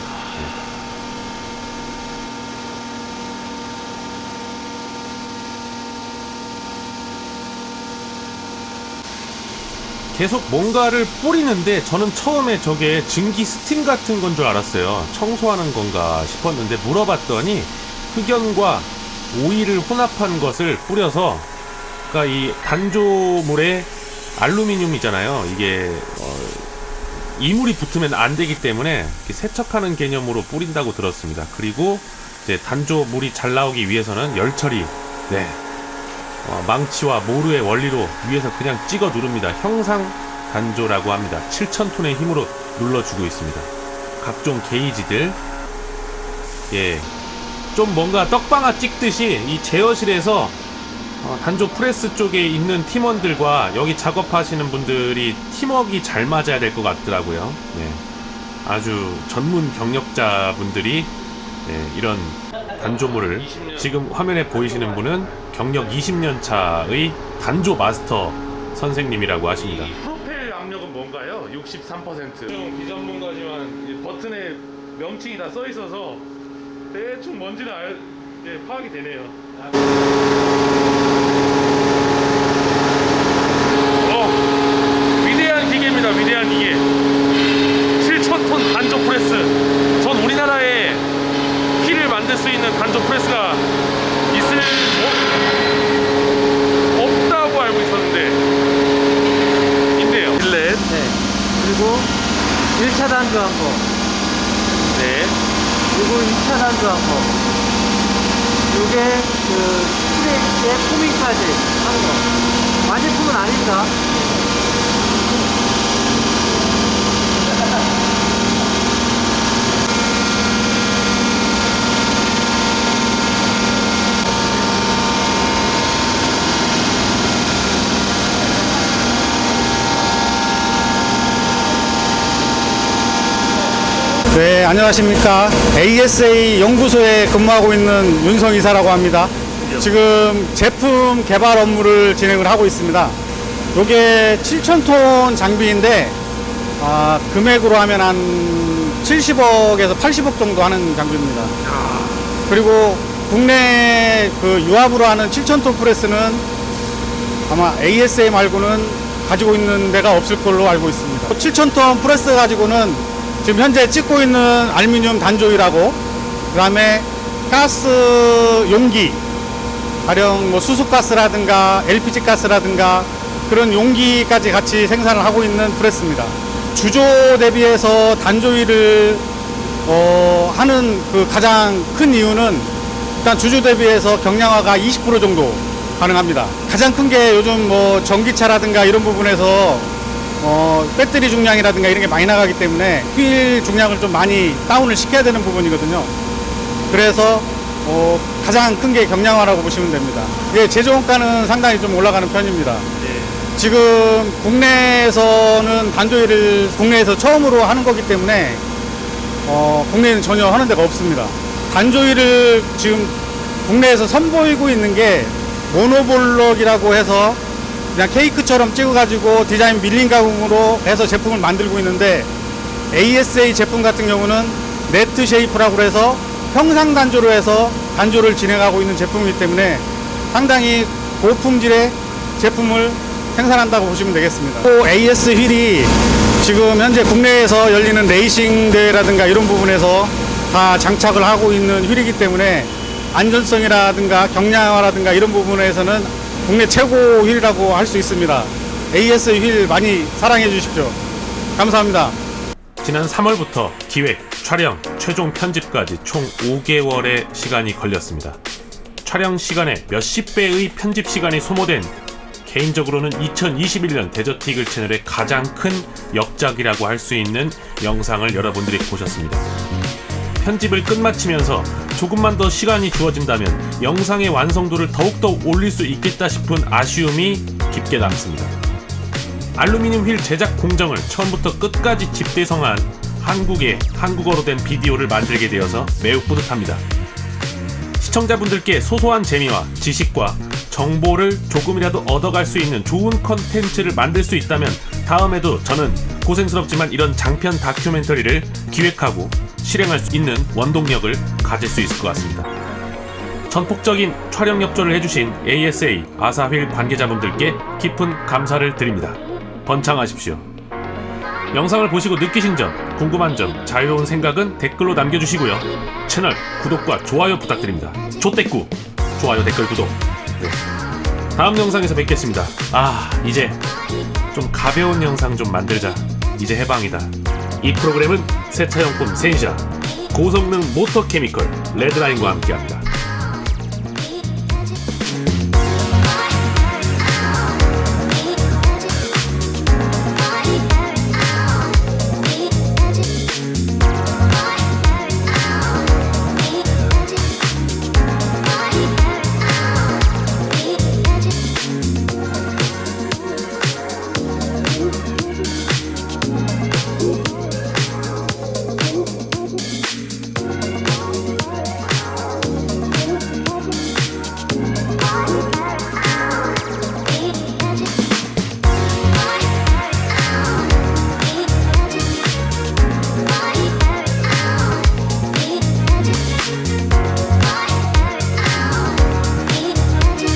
계속 뭔가를 뿌리는데 저는 처음에 저게 증기 스팀 같은 건 줄 알았어요. 청소하는 건가 싶었는데 물어봤더니 흑연과 오일을 혼합한 것을 뿌려서, 그러니까 이 단조물에 알루미늄이잖아요. 이게 이물이 붙으면 안 되기 때문에 세척하는 개념으로 뿌린다고 들었습니다. 그리고 이제 단조물이 잘 나오기 위해서는 열 처리, 망치와 모루의 원리로 위에서 그냥 찍어 누릅니다. 형상 단조라고 합니다. 7,000톤의 힘으로 눌러주고 있습니다. 각종 게이지들, 좀 뭔가 떡방아 찍듯이 이 제어실에서 단조 프레스 쪽에 있는 팀원들과 여기 작업하시는 분들이 팀워크가 잘 맞아야 될 것 같더라고요. 아주 전문 경력자분들이 이런 단조물을, 지금 화면에 보이시는 분은 경력 20년 차의 단조 마스터 선생님이라고 하십니다. 프로펠 압력은 뭔가요? 63%. 비전문가지만 버튼에 명칭이 다 써 있어서 대충 뭔지는 파악이 되네요. 위대한 기계입니다. 위대한 기계. 7,000톤 단조 프레스. 전 우리나라에 휠을 만들 수 있는 단조 프레스가 없다고 알고 있었는데 있네요. 빌렛. 그리고 1차 단조 한 거, 그리고 2차 단조 한 거, 요게 휠의 포밍까지 한 거. 완제품은 아닙니다. 네, 안녕하십니까. ASA 연구소에 근무하고 있는 윤성 이사라고 합니다. 지금 제품 개발 업무를 진행을 하고 있습니다. 요게 7,000톤 장비인데, 금액으로 하면 한 70억에서 80억 정도 하는 장비입니다. 그리고 국내 유압으로 하는 7,000톤 프레스는 아마 ASA 말고는 가지고 있는 데가 없을 걸로 알고 있습니다. 7,000톤 프레스 가지고는 지금 현재 찍고 있는 알루미늄 단조일하고, 그 다음에 가스 용기, 가령 수소가스라든가 LPG 가스라든가 그런 용기까지 같이 생산을 하고 있는 프레스입니다. 주조 대비해서 단조일을 하는 그 가장 큰 이유는 일단 주주 대비해서 경량화가 20% 정도 가능합니다. 가장 큰 게 요즘 뭐 전기차라든가 이런 부분에서 배터리 중량이라든가 이런 게 많이 나가기 때문에 휠 중량을 좀 많이 다운을 시켜야 되는 부분이거든요. 그래서 가장 큰 게 경량화라고 보시면 됩니다. 예, 제조 원가는 상당히 좀 올라가는 편입니다. 지금 국내에서는 단조일을 국내에서 처음으로 하는 거기 때문에 국내에는 전혀 하는 데가 없습니다. 단조일을 지금 국내에서 선보이고 있는 게 모노블럭이라고 해서 그냥 케이크처럼 찍어가지고 디자인 밀린 가공으로 해서 제품을 만들고 있는데, ASA 제품 같은 경우는 네트 쉐이프라고 해서 평상 단조로 해서 단조를 진행하고 있는 제품이기 때문에 상당히 고품질의 제품을 생산한다고 보시면 되겠습니다. 또 AS 휠이 지금 현재 국내에서 열리는 레이싱 대회라든가 이런 부분에서 다 장착을 하고 있는 휠이기 때문에 안전성이라든가 경량화라든가 이런 부분에서는 국내 최고 휠이라고 할 수 있습니다. AS 휠 많이 사랑해 주십시오. 감사합니다. 지난 3월부터 기획, 촬영, 최종 편집까지 총 5개월의 시간이 걸렸습니다. 촬영 시간에 몇십 배의 편집 시간이 소모된, 개인적으로는 2021년 데저트 이글 채널의 가장 큰 역작이라고 할 수 있는 영상을 여러분들이 보셨습니다. 편집을 끝마치면서 조금만 더 시간이 주어진다면 영상의 완성도를 더욱더 올릴 수 있겠다 싶은 아쉬움이 깊게 남습니다. 알루미늄 휠 제작 공정을 처음부터 끝까지 집대성한 한국의 한국어로 된 비디오를 만들게 되어서 매우 뿌듯합니다. 시청자분들께 소소한 재미와 지식과 정보를 조금이라도 얻어갈 수 있는 좋은 컨텐츠를 만들 수 있다면 다음에도 저는 고생스럽지만 이런 장편 다큐멘터리를 기획하고 실행할 수 있는 원동력을 가질 수 있을 것 같습니다. 전폭적인 촬영 협조를 해주신 ASA 아사휠 관계자분들께 깊은 감사를 드립니다. 번창하십시오. 영상을 보시고 느끼신 점, 궁금한 점, 자유로운 생각은 댓글로 남겨주시고요. 채널 구독과 좋아요 부탁드립니다. 조댓구 좋아요, 댓글, 구독. 네. 다음 영상에서 뵙겠습니다. 이제 좀 가벼운 영상 좀 만들자. 이제 해방이다. 이 프로그램은 세차용품 센샤, 고성능 모터 케미컬, 레드라인과 함께합니다.